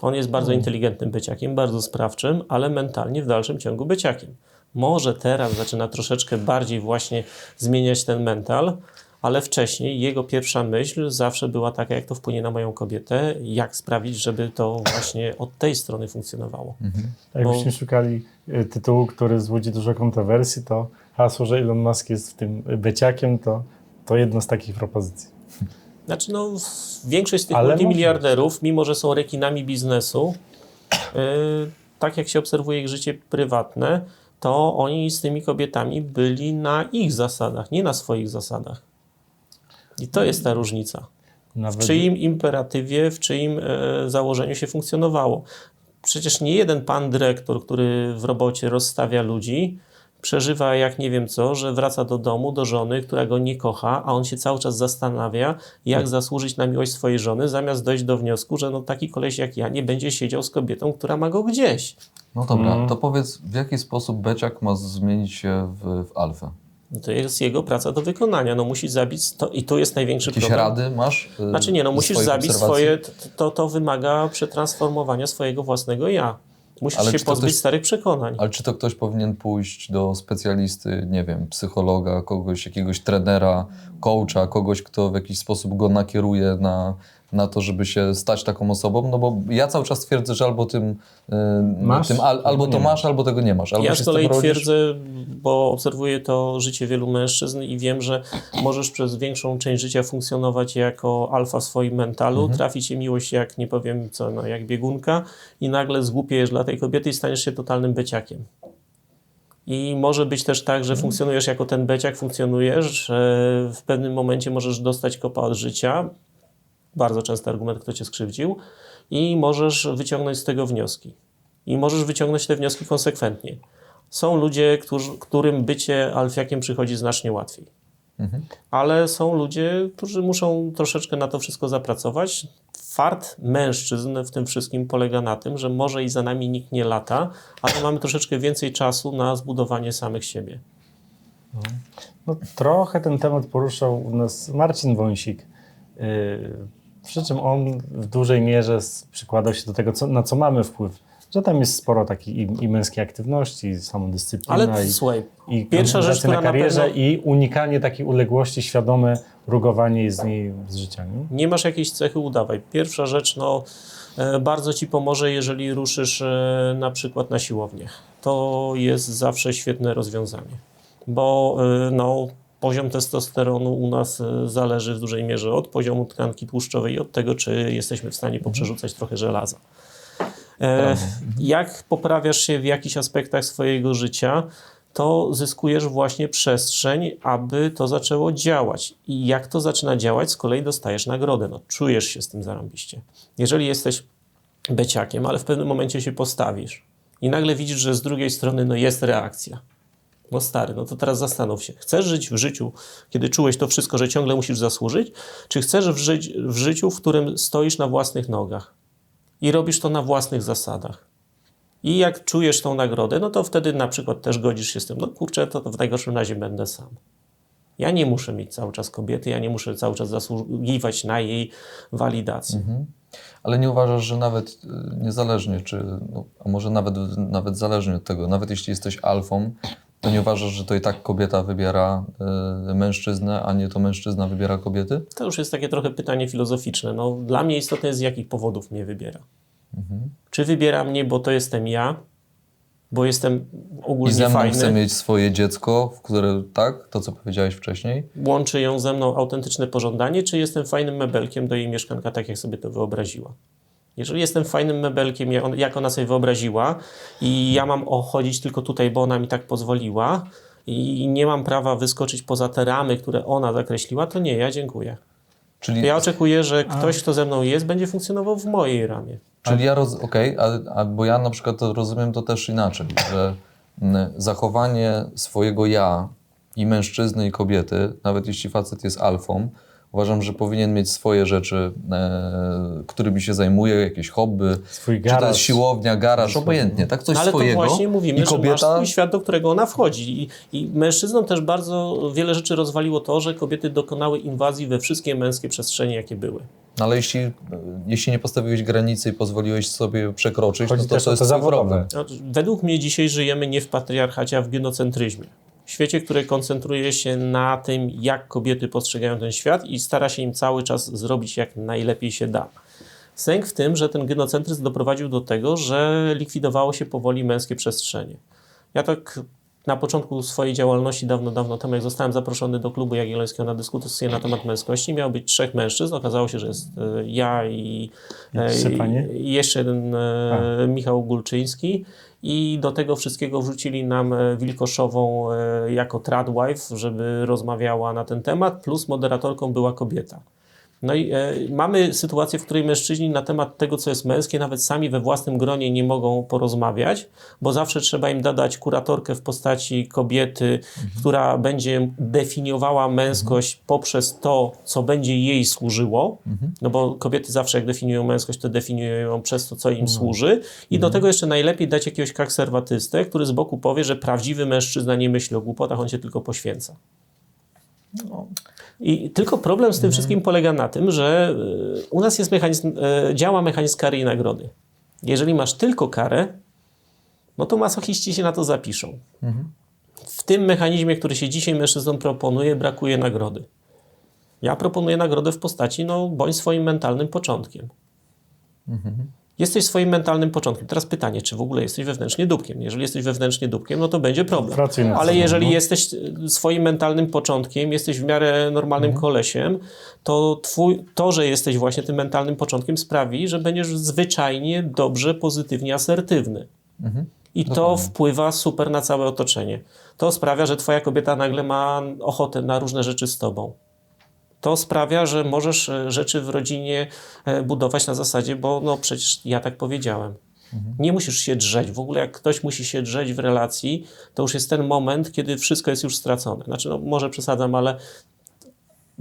[SPEAKER 1] On jest bardzo inteligentnym beciakiem, bardzo sprawczym, ale mentalnie w dalszym ciągu beciakiem. Może teraz zaczyna troszeczkę bardziej właśnie zmieniać ten mental, ale wcześniej jego pierwsza myśl zawsze była taka, jak to wpłynie na moją kobietę, jak sprawić, żeby to właśnie od tej strony funkcjonowało.
[SPEAKER 2] Jakbyśmy szukali tytułu, który wzbudzi dużo kontrowersji, to hasło, że Elon Musk jest w tym beciakiem, to jedna z takich propozycji.
[SPEAKER 1] Znaczy, no, większość z tych
[SPEAKER 2] Ale
[SPEAKER 1] multimiliarderów, mimo że są rekinami biznesu, tak jak się obserwuje ich życie prywatne, to oni z tymi kobietami byli na ich zasadach, nie na swoich zasadach. I to jest ta różnica. W
[SPEAKER 2] Nawet
[SPEAKER 1] czyim imperatywie, w czyim założeniu się funkcjonowało. Przecież nie jeden pan dyrektor, który w robocie rozstawia ludzi, przeżywa jak nie wiem co, że wraca do domu, do żony, która go nie kocha, a on się cały czas zastanawia, jak zasłużyć na miłość swojej żony, zamiast dojść do wniosku, że no taki koleś jak ja nie będzie siedział z kobietą, która ma go gdzieś.
[SPEAKER 3] No dobra, to powiedz, w jaki sposób beciak ma zmienić się w alfę?
[SPEAKER 1] No to jest jego praca do wykonania. No musi zabić, i tu jest największy
[SPEAKER 3] Jakieś
[SPEAKER 1] problem.
[SPEAKER 3] rady masz?
[SPEAKER 1] Znaczy nie, no
[SPEAKER 3] ze
[SPEAKER 1] musisz
[SPEAKER 3] swoich
[SPEAKER 1] zabić
[SPEAKER 3] obserwacji?
[SPEAKER 1] swoje, to wymaga przetransformowania swojego własnego ja. Musisz
[SPEAKER 3] Ale
[SPEAKER 1] się
[SPEAKER 3] czy to
[SPEAKER 1] pozbyć
[SPEAKER 3] ktoś-
[SPEAKER 1] starych przekonań.
[SPEAKER 3] Ale czy to ktoś powinien pójść do specjalisty, nie wiem, psychologa, kogoś, jakiegoś trenera, coacha, kogoś, kto w jakiś sposób go nakieruje na to, żeby się stać taką osobą? No bo ja cały czas twierdzę, że albo
[SPEAKER 2] Masz,
[SPEAKER 3] albo to
[SPEAKER 2] nie
[SPEAKER 3] masz, albo tego nie masz. Albo
[SPEAKER 1] Ja
[SPEAKER 3] się
[SPEAKER 1] z kolei
[SPEAKER 3] tym rodzisz.
[SPEAKER 1] twierdzę, bo obserwuję to życie wielu mężczyzn i wiem, że możesz przez większą część życia funkcjonować jako alfa w swoim mentalu, trafi cię miłość jak, nie powiem co, no, jak biegunka i nagle zgłupiejesz dla tej kobiety i staniesz się totalnym beciakiem. I może być też tak, że funkcjonujesz jako ten beciak, funkcjonujesz, że w pewnym momencie możesz dostać kopa od życia, bardzo częsty argument, kto cię skrzywdził, i możesz wyciągnąć z tego wnioski. I możesz wyciągnąć te wnioski konsekwentnie. Są ludzie, którym bycie alfiakiem przychodzi znacznie łatwiej. Ale są ludzie, którzy muszą troszeczkę na to wszystko zapracować. Fart mężczyzn w tym wszystkim polega na tym, że może i za nami nikt nie lata, ale mamy troszeczkę więcej czasu na zbudowanie samych siebie.
[SPEAKER 2] No, trochę ten temat poruszał u nas Marcin Wąsik, przy czym on w dużej mierze przykładał się do tego, na co mamy wpływ. Że tam jest sporo takiej i męskiej aktywności, i samodyscyplina,
[SPEAKER 1] Ale
[SPEAKER 2] i,
[SPEAKER 1] słuchaj,
[SPEAKER 2] i
[SPEAKER 1] pierwsza rzecz,
[SPEAKER 2] koncentracja
[SPEAKER 1] która
[SPEAKER 2] na karierze
[SPEAKER 1] na pewno...
[SPEAKER 2] i unikanie takiej uległości, świadome rugowanie z niej z życia. Nie?
[SPEAKER 1] Nie masz jakiejś cechy, udawaj. Pierwsza rzecz, bardzo ci pomoże, jeżeli ruszysz na przykład na siłownię. To jest zawsze świetne rozwiązanie, bo poziom testosteronu u nas zależy w dużej mierze od poziomu tkanki tłuszczowej i od tego, czy jesteśmy w stanie poprzerzucać trochę żelaza. Jak poprawiasz się w jakichś aspektach swojego życia, to zyskujesz właśnie przestrzeń, aby to zaczęło działać. I jak to zaczyna działać, z kolei dostajesz nagrodę. No, czujesz się z tym zarąbiście. Jeżeli jesteś beciakiem, ale w pewnym momencie się postawisz i nagle widzisz, że z drugiej strony jest reakcja. No stary, to teraz zastanów się. Chcesz żyć w życiu, kiedy czułeś to wszystko, że ciągle musisz zasłużyć, czy chcesz żyć w życiu, w którym stoisz na własnych nogach i robisz to na własnych zasadach? I jak czujesz tą nagrodę, to wtedy na przykład też godzisz się z tym, kurczę, to w najgorszym razie będę sam. Ja nie muszę mieć cały czas kobiety, ja nie muszę cały czas zasługiwać na jej walidację.
[SPEAKER 3] Ale nie uważasz, że nawet niezależnie, a może nawet zależnie od tego, nawet jeśli jesteś alfą, to nie uważasz, że to i tak kobieta wybiera mężczyznę, a nie to mężczyzna wybiera kobiety?
[SPEAKER 1] To już jest takie trochę pytanie filozoficzne. Dla mnie istotne jest, z jakich powodów mnie wybiera. Czy wybiera mnie, bo to jestem ja, bo jestem ogólnie
[SPEAKER 3] I ze mną
[SPEAKER 1] fajny,
[SPEAKER 3] chce mieć swoje dziecko, w które, tak, to co powiedziałeś wcześniej?
[SPEAKER 1] łączy ją ze mną autentyczne pożądanie, czy jestem fajnym mebelkiem do jej mieszkanka, tak jak sobie to wyobraziła. Jeżeli jestem fajnym mebelkiem, jak ona sobie wyobraziła i ja mam chodzić tylko tutaj, bo ona mi tak pozwoliła i nie mam prawa wyskoczyć poza te ramy, które ona zakreśliła, to nie, ja dziękuję.
[SPEAKER 3] Czyli,
[SPEAKER 1] Ja oczekuję, że ktoś, kto ze mną jest, będzie funkcjonował w mojej ramie.
[SPEAKER 3] czyli ja okej, bo ja na przykład to rozumiem to też inaczej, że zachowanie swojego ja i mężczyzny i kobiety, nawet jeśli facet jest alfą, uważam, że powinien mieć swoje rzeczy, którymi się zajmuje, jakieś hobby,
[SPEAKER 2] Swój
[SPEAKER 3] czy to jest
[SPEAKER 2] garaż.
[SPEAKER 3] siłownia, garaż, obojętnie, tak? Coś
[SPEAKER 1] No ale
[SPEAKER 3] swojego.
[SPEAKER 1] to właśnie mówimy,
[SPEAKER 3] i
[SPEAKER 1] że masz
[SPEAKER 3] kobieta,
[SPEAKER 1] swój świat, do którego ona wchodzi. I mężczyznom też bardzo wiele rzeczy rozwaliło to, że kobiety dokonały inwazji we wszystkie męskie przestrzenie, jakie były.
[SPEAKER 3] no ale jeśli nie postawiłeś granicy i pozwoliłeś sobie przekroczyć,
[SPEAKER 2] Chodzi
[SPEAKER 3] no
[SPEAKER 2] też
[SPEAKER 3] to
[SPEAKER 2] o
[SPEAKER 3] jest
[SPEAKER 2] to
[SPEAKER 3] twój
[SPEAKER 2] zawodowe.
[SPEAKER 3] problem.
[SPEAKER 1] No, według mnie dzisiaj żyjemy nie w patriarchacie, a w genocentryzmie. W świecie, który koncentruje się na tym, jak kobiety postrzegają ten świat i stara się im cały czas zrobić jak najlepiej się da. Sęk w tym, że ten genocentryzm doprowadził do tego, że likwidowało się powoli męskie przestrzenie. Ja tak na początku swojej działalności, dawno temu, jak zostałem zaproszony do klubu Jagiellońskiego na dyskusję na temat męskości, miało być 3 mężczyzn. Okazało się, że jest ja i jeszcze jeden Michał Gulczyński. I do tego wszystkiego wrzucili nam Wilkoszową jako tradwife, żeby rozmawiała na ten temat, plus moderatorką była kobieta. No i mamy sytuację, w której mężczyźni na temat tego, co jest męskie, nawet sami we własnym gronie nie mogą porozmawiać, bo zawsze trzeba im dodać kuratorkę w postaci kobiety, która będzie definiowała męskość poprzez to, co będzie jej służyło, no bo kobiety zawsze jak definiują męskość, to definiują ją przez to, co im służy i do tego jeszcze najlepiej dać jakiegoś konserwatystę, który z boku powie, że prawdziwy mężczyzna nie myśli o głupotach, on się tylko poświęca. I tylko problem z tym wszystkim polega na tym, że u nas jest działa mechanizm kary i nagrody. Jeżeli masz tylko karę, no to masochiści się na to zapiszą. W tym mechanizmie, który się dzisiaj mężczyznom proponuje, brakuje nagrody. Ja proponuję nagrodę w postaci, no bądź swoim mentalnym początkiem. Jesteś swoim mentalnym początkiem. Teraz pytanie, czy w ogóle jesteś wewnętrznie dupkiem? Jeżeli jesteś wewnętrznie dupkiem, no to będzie problem.
[SPEAKER 2] Pracuj nad
[SPEAKER 1] Ale
[SPEAKER 2] sobą,
[SPEAKER 1] jeżeli
[SPEAKER 2] no.
[SPEAKER 1] jesteś swoim mentalnym początkiem, jesteś w miarę normalnym kolesiem, to to, że jesteś właśnie tym mentalnym początkiem sprawi, że będziesz zwyczajnie, dobrze, pozytywnie asertywny. I to wpływa super na całe otoczenie. To sprawia, że twoja kobieta nagle ma ochotę na różne rzeczy z tobą. To sprawia, że możesz rzeczy w rodzinie budować na zasadzie, bo no przecież ja tak powiedziałem. Nie musisz się drzeć. W ogóle jak ktoś musi się drzeć w relacji, to już jest ten moment, kiedy wszystko jest już stracone. Znaczy, no może przesadzam, ale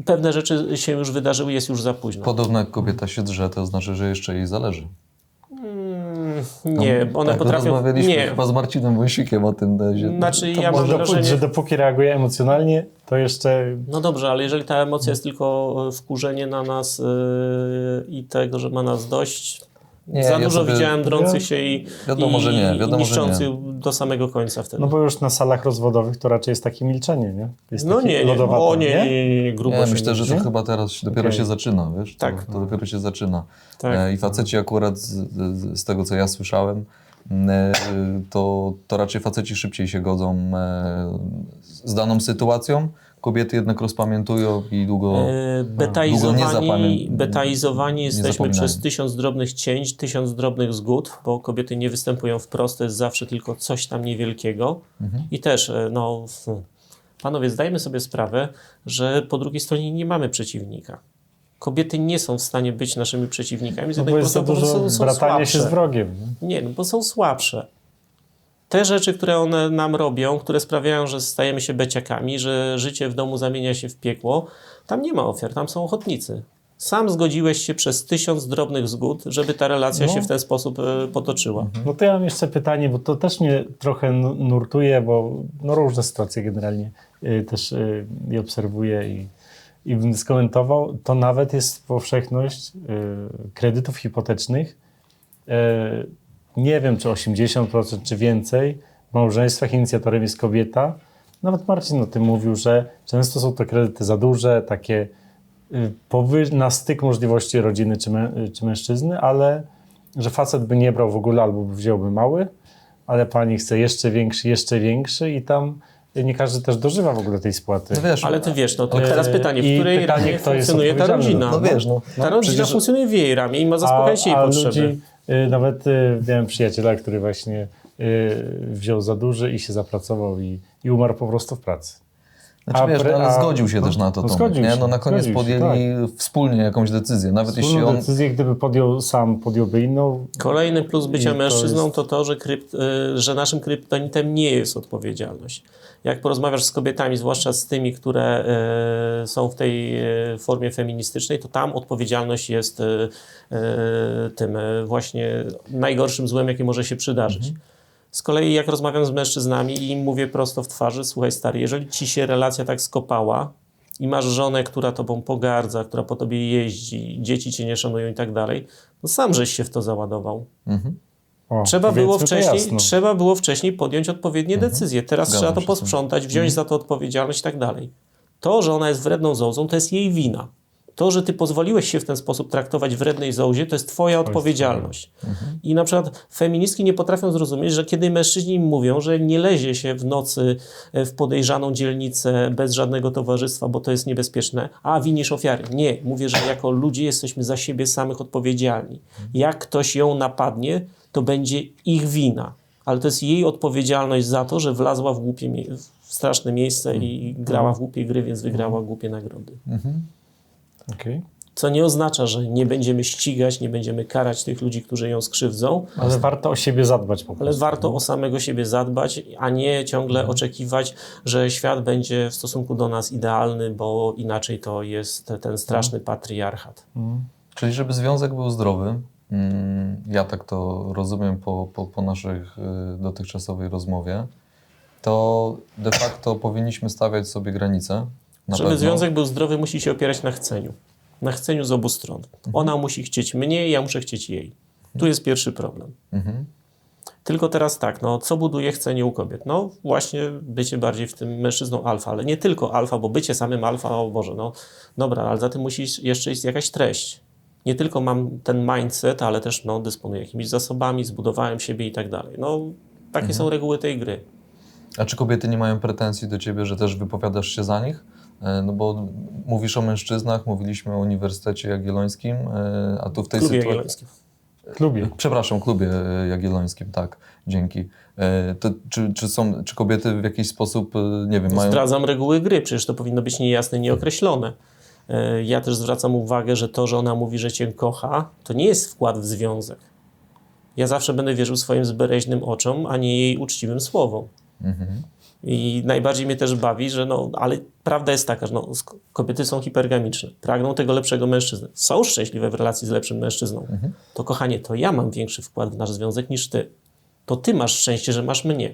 [SPEAKER 1] pewne rzeczy się już wydarzyły, jest już za późno.
[SPEAKER 3] Podobno jak kobieta się drze, to znaczy, że jeszcze jej zależy.
[SPEAKER 1] Nie, one
[SPEAKER 3] tak,
[SPEAKER 1] potrafią...
[SPEAKER 3] rozmawialiśmy
[SPEAKER 1] Nie,
[SPEAKER 3] chyba z Marcinem Wąsikiem o tym.
[SPEAKER 1] znaczy ja
[SPEAKER 2] Może
[SPEAKER 1] mam wrażenie...
[SPEAKER 2] że dopóki reaguje emocjonalnie, to jeszcze...
[SPEAKER 1] No dobrze, ale jeżeli ta emocja jest tylko wkurzenie na nas i tego, że ma nas dość... Za dużo widziałem drących się i niszczących do samego końca wtedy.
[SPEAKER 2] No bo już na salach rozwodowych to raczej jest takie milczenie, nie? Jest
[SPEAKER 1] No
[SPEAKER 2] takie
[SPEAKER 1] nie,
[SPEAKER 2] lodowate,
[SPEAKER 1] o nie, grubo
[SPEAKER 3] Nie,
[SPEAKER 1] się
[SPEAKER 3] myślę, że to
[SPEAKER 2] nie?
[SPEAKER 3] chyba teraz dopiero się zaczyna, wiesz?
[SPEAKER 1] Tak.
[SPEAKER 3] To dopiero się zaczyna.
[SPEAKER 1] Tak.
[SPEAKER 3] I faceci akurat z tego, co ja słyszałem, to raczej faceci szybciej się godzą z daną sytuacją. Kobiety jednak rozpamiętują i długo
[SPEAKER 1] Betaizowani jesteśmy
[SPEAKER 3] zapominają.
[SPEAKER 1] przez 1000 drobnych cięć, 1000 drobnych zgód, bo kobiety nie występują wprost, to jest zawsze tylko coś tam niewielkiego. I też, panowie, zdajmy sobie sprawę, że po drugiej stronie nie mamy przeciwnika. Kobiety nie są w stanie być naszymi przeciwnikami, z
[SPEAKER 2] No
[SPEAKER 1] jednej
[SPEAKER 2] bo jest za
[SPEAKER 1] prostej
[SPEAKER 2] dużo
[SPEAKER 1] są
[SPEAKER 2] bratania się
[SPEAKER 1] słabsze.
[SPEAKER 2] z wrogiem. Nie?
[SPEAKER 1] Nie, no bo są słabsze. Te rzeczy, które one nam robią, które sprawiają, że stajemy się beciakami, że życie w domu zamienia się w piekło, tam nie ma ofiar, tam są ochotnicy. Sam zgodziłeś się przez 1000 drobnych zgód, żeby ta relacja się w ten sposób potoczyła.
[SPEAKER 2] No to ja mam jeszcze pytanie, bo to też mnie trochę nurtuje, bo no różne sytuacje generalnie też je obserwuję i bym skomentował. To nawet jest powszechność kredytów hipotecznych. Nie wiem, czy 80% czy więcej. W małżeństwach inicjatorem jest kobieta. Nawet Marcin o tym mówił, że często są to kredyty za duże, takie na styk możliwości rodziny czy mężczyzny, ale że facet by nie brał w ogóle albo wziąłby mały, ale pani chce jeszcze większy i tam nie każdy też dożywa w ogóle tej spłaty.
[SPEAKER 3] No wiesz,
[SPEAKER 1] Ale ty wiesz, no to teraz pytanie, w
[SPEAKER 2] i
[SPEAKER 1] której
[SPEAKER 2] pytanie,
[SPEAKER 1] ramie
[SPEAKER 2] kto jest
[SPEAKER 1] funkcjonuje ta
[SPEAKER 2] odpowiedzialny
[SPEAKER 1] rodzina?
[SPEAKER 3] no wiesz, no.
[SPEAKER 1] Ta rodzina
[SPEAKER 3] przecież-
[SPEAKER 1] funkcjonuje w jej ramie i ma zaspokajać jej
[SPEAKER 2] a
[SPEAKER 1] potrzeby.
[SPEAKER 2] ludzi, nawet miałem przyjaciela, który właśnie wziął za duży i się zapracował i umarł po prostu w pracy.
[SPEAKER 3] Znaczy, wiesz, ale zgodził się też na to, Tomek,
[SPEAKER 2] zgodził
[SPEAKER 3] nie?
[SPEAKER 2] się,
[SPEAKER 3] No na koniec
[SPEAKER 2] zgodził się,
[SPEAKER 3] podjęli wspólnie jakąś decyzję, nawet jeśli
[SPEAKER 2] Wspólną
[SPEAKER 3] on...
[SPEAKER 2] decyzję, gdyby podjąłby inną.
[SPEAKER 1] Kolejny plus bycia
[SPEAKER 2] I to
[SPEAKER 1] mężczyzną
[SPEAKER 2] jest-
[SPEAKER 1] to, że naszym kryptonitem nie jest odpowiedzialność. Jak porozmawiasz z kobietami, zwłaszcza z tymi, które są w tej formie feministycznej, to tam odpowiedzialność jest tym właśnie najgorszym złem, jakie może się przydarzyć. Z kolei jak rozmawiam z mężczyznami i im mówię prosto w twarzy, słuchaj stary, jeżeli ci się relacja tak skopała i masz żonę, która tobą pogardza, która po tobie jeździ, dzieci cię nie szanują i tak dalej, no sam żeś się w to załadował.
[SPEAKER 2] O,
[SPEAKER 1] Trzeba
[SPEAKER 2] powiedzmy to jasno.
[SPEAKER 1] było wcześniej podjąć odpowiednie decyzje. Teraz
[SPEAKER 3] Zgadzam
[SPEAKER 1] trzeba to
[SPEAKER 3] się z tym.
[SPEAKER 1] posprzątać, wziąć za to odpowiedzialność i tak dalej. To, że ona jest wredną zołzą, to jest jej wina. To, że ty pozwoliłeś się w ten sposób traktować wrednej zołzie, to jest twoja odpowiedzialność. I na przykład feministki nie potrafią zrozumieć, że kiedy mężczyźni im mówią, że nie lezie się w nocy w podejrzaną dzielnicę bez żadnego towarzystwa, bo to jest niebezpieczne, a winisz ofiary. Nie, mówię, że jako ludzie jesteśmy za siebie samych odpowiedzialni. Jak ktoś ją napadnie, to będzie ich wina. Ale to jest jej odpowiedzialność za to, że wlazła w w straszne miejsce i grała w głupie gry, więc wygrała głupie nagrody.
[SPEAKER 2] Okej.
[SPEAKER 1] Co nie oznacza, że nie będziemy ścigać, nie będziemy karać tych ludzi, którzy ją skrzywdzą,
[SPEAKER 2] Ale warto o siebie zadbać po
[SPEAKER 1] ale
[SPEAKER 2] prostu.
[SPEAKER 1] warto o samego siebie zadbać, a nie ciągle oczekiwać, że świat będzie w stosunku do nas idealny, bo inaczej to jest ten straszny patriarchat.
[SPEAKER 3] Czyli żeby związek był zdrowy, ja tak to rozumiem po naszych dotychczasowej rozmowie, to de facto powinniśmy stawiać sobie granice. Na
[SPEAKER 1] Żeby
[SPEAKER 3] pewno.
[SPEAKER 1] związek był zdrowy, musi się opierać na chceniu. Na chceniu z obu stron. Ona musi chcieć mnie, ja muszę chcieć jej. Tu jest pierwszy problem. Tylko teraz tak, no co buduje chcenie u kobiet? No właśnie bycie bardziej w tym mężczyzną alfa, ale nie tylko alfa, bo bycie samym alfa, o Boże, no dobra, ale za tym musi jeszcze iść jakaś treść. Nie tylko mam ten mindset, ale też no, dysponuję jakimiś zasobami, zbudowałem siebie i tak dalej. No takie są reguły tej gry.
[SPEAKER 3] A czy kobiety nie mają pretensji do ciebie, że też wypowiadasz się za nich? No bo mówisz o mężczyznach, mówiliśmy o Uniwersytecie Jagiellońskim, a tu w tej
[SPEAKER 1] Klubie
[SPEAKER 3] sytuacji...
[SPEAKER 1] jagiellońskim.
[SPEAKER 2] Klubie.
[SPEAKER 3] Przepraszam, klubie jagiellońskim, tak, dzięki. To, czy kobiety w jakiś sposób, nie wiem, mają...
[SPEAKER 1] Zdradzam reguły gry, przecież to powinno być niejasne, nieokreślone. Ja też zwracam uwagę, że to, że ona mówi, że cię kocha, to nie jest wkład w związek. Ja zawsze będę wierzył swoim zbereźnym oczom, a nie jej uczciwym słowom. I najbardziej mnie też bawi, że no, ale prawda jest taka, że no, kobiety są hipergamiczne, pragną tego lepszego mężczyzny, są szczęśliwe w relacji z lepszym mężczyzną. To kochanie, to ja mam większy wkład w nasz związek niż ty. To ty masz szczęście, że masz mnie.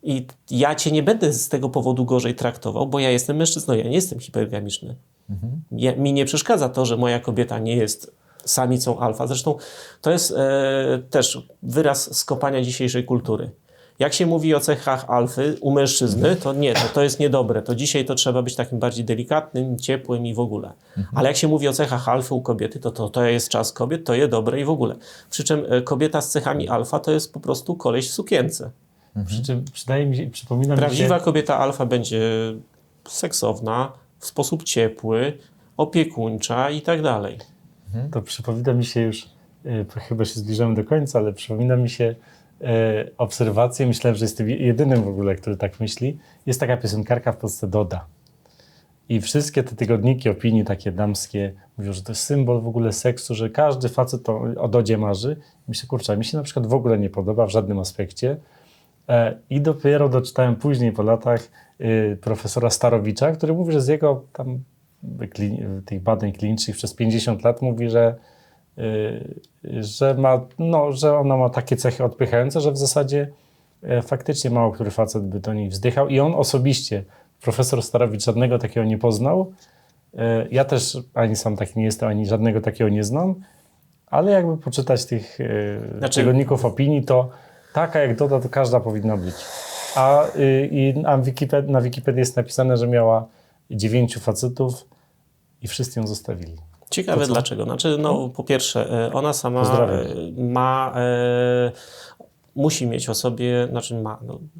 [SPEAKER 1] I ja cię nie będę z tego powodu gorzej traktował, bo ja jestem mężczyzną, ja nie jestem hipergamiczny. Mi nie przeszkadza to, że moja kobieta nie jest samicą alfa. Zresztą to jest też wyraz skopania dzisiejszej kultury. Jak się mówi o cechach alfy u mężczyzny, to nie, to jest niedobre. To dzisiaj to trzeba być takim bardziej delikatnym, ciepłym i w ogóle. Ale jak się mówi o cechach alfy u kobiety, to jest czas kobiet, to jest dobre i w ogóle. Przy czym kobieta z cechami alfa to jest po prostu koleś w sukience.
[SPEAKER 2] Przy czym przypomina mi
[SPEAKER 1] Prawdziwa
[SPEAKER 2] się...
[SPEAKER 1] kobieta alfa będzie seksowna, w sposób ciepły, opiekuńcza i tak dalej.
[SPEAKER 2] To przypomina mi się już, chyba się zbliżamy do końca, ale przypomina mi się obserwacje, myślałem, że jestem jedynym w ogóle, który tak myśli. Jest taka piosenkarka w Polsce, Doda. I wszystkie te tygodniki opinii takie damskie mówią, że to jest symbol w ogóle seksu, że każdy facet to o Dodzie marzy. I myślę, kurczę, mi się na przykład w ogóle nie podoba w żadnym aspekcie. I dopiero doczytałem później po latach profesora Starowicza, który mówi, że z jego tam tych badań klinicznych przez 50 lat mówi, że ona ma takie cechy odpychające, że w zasadzie faktycznie mało który facet by do niej wzdychał i on osobiście, profesor Starowicz, żadnego takiego nie poznał. Ja też ani sam taki nie jestem, ani żadnego takiego nie znam, ale jakby poczytać tych tygodników opinii, to taka jak Doda, to każda powinna być. Na Wikipedii jest napisane, że miała 9 facetów i wszyscy ją zostawili.
[SPEAKER 1] Ciekawe dlaczego. Znaczy, no, po pierwsze, ona sama musi mieć o sobie,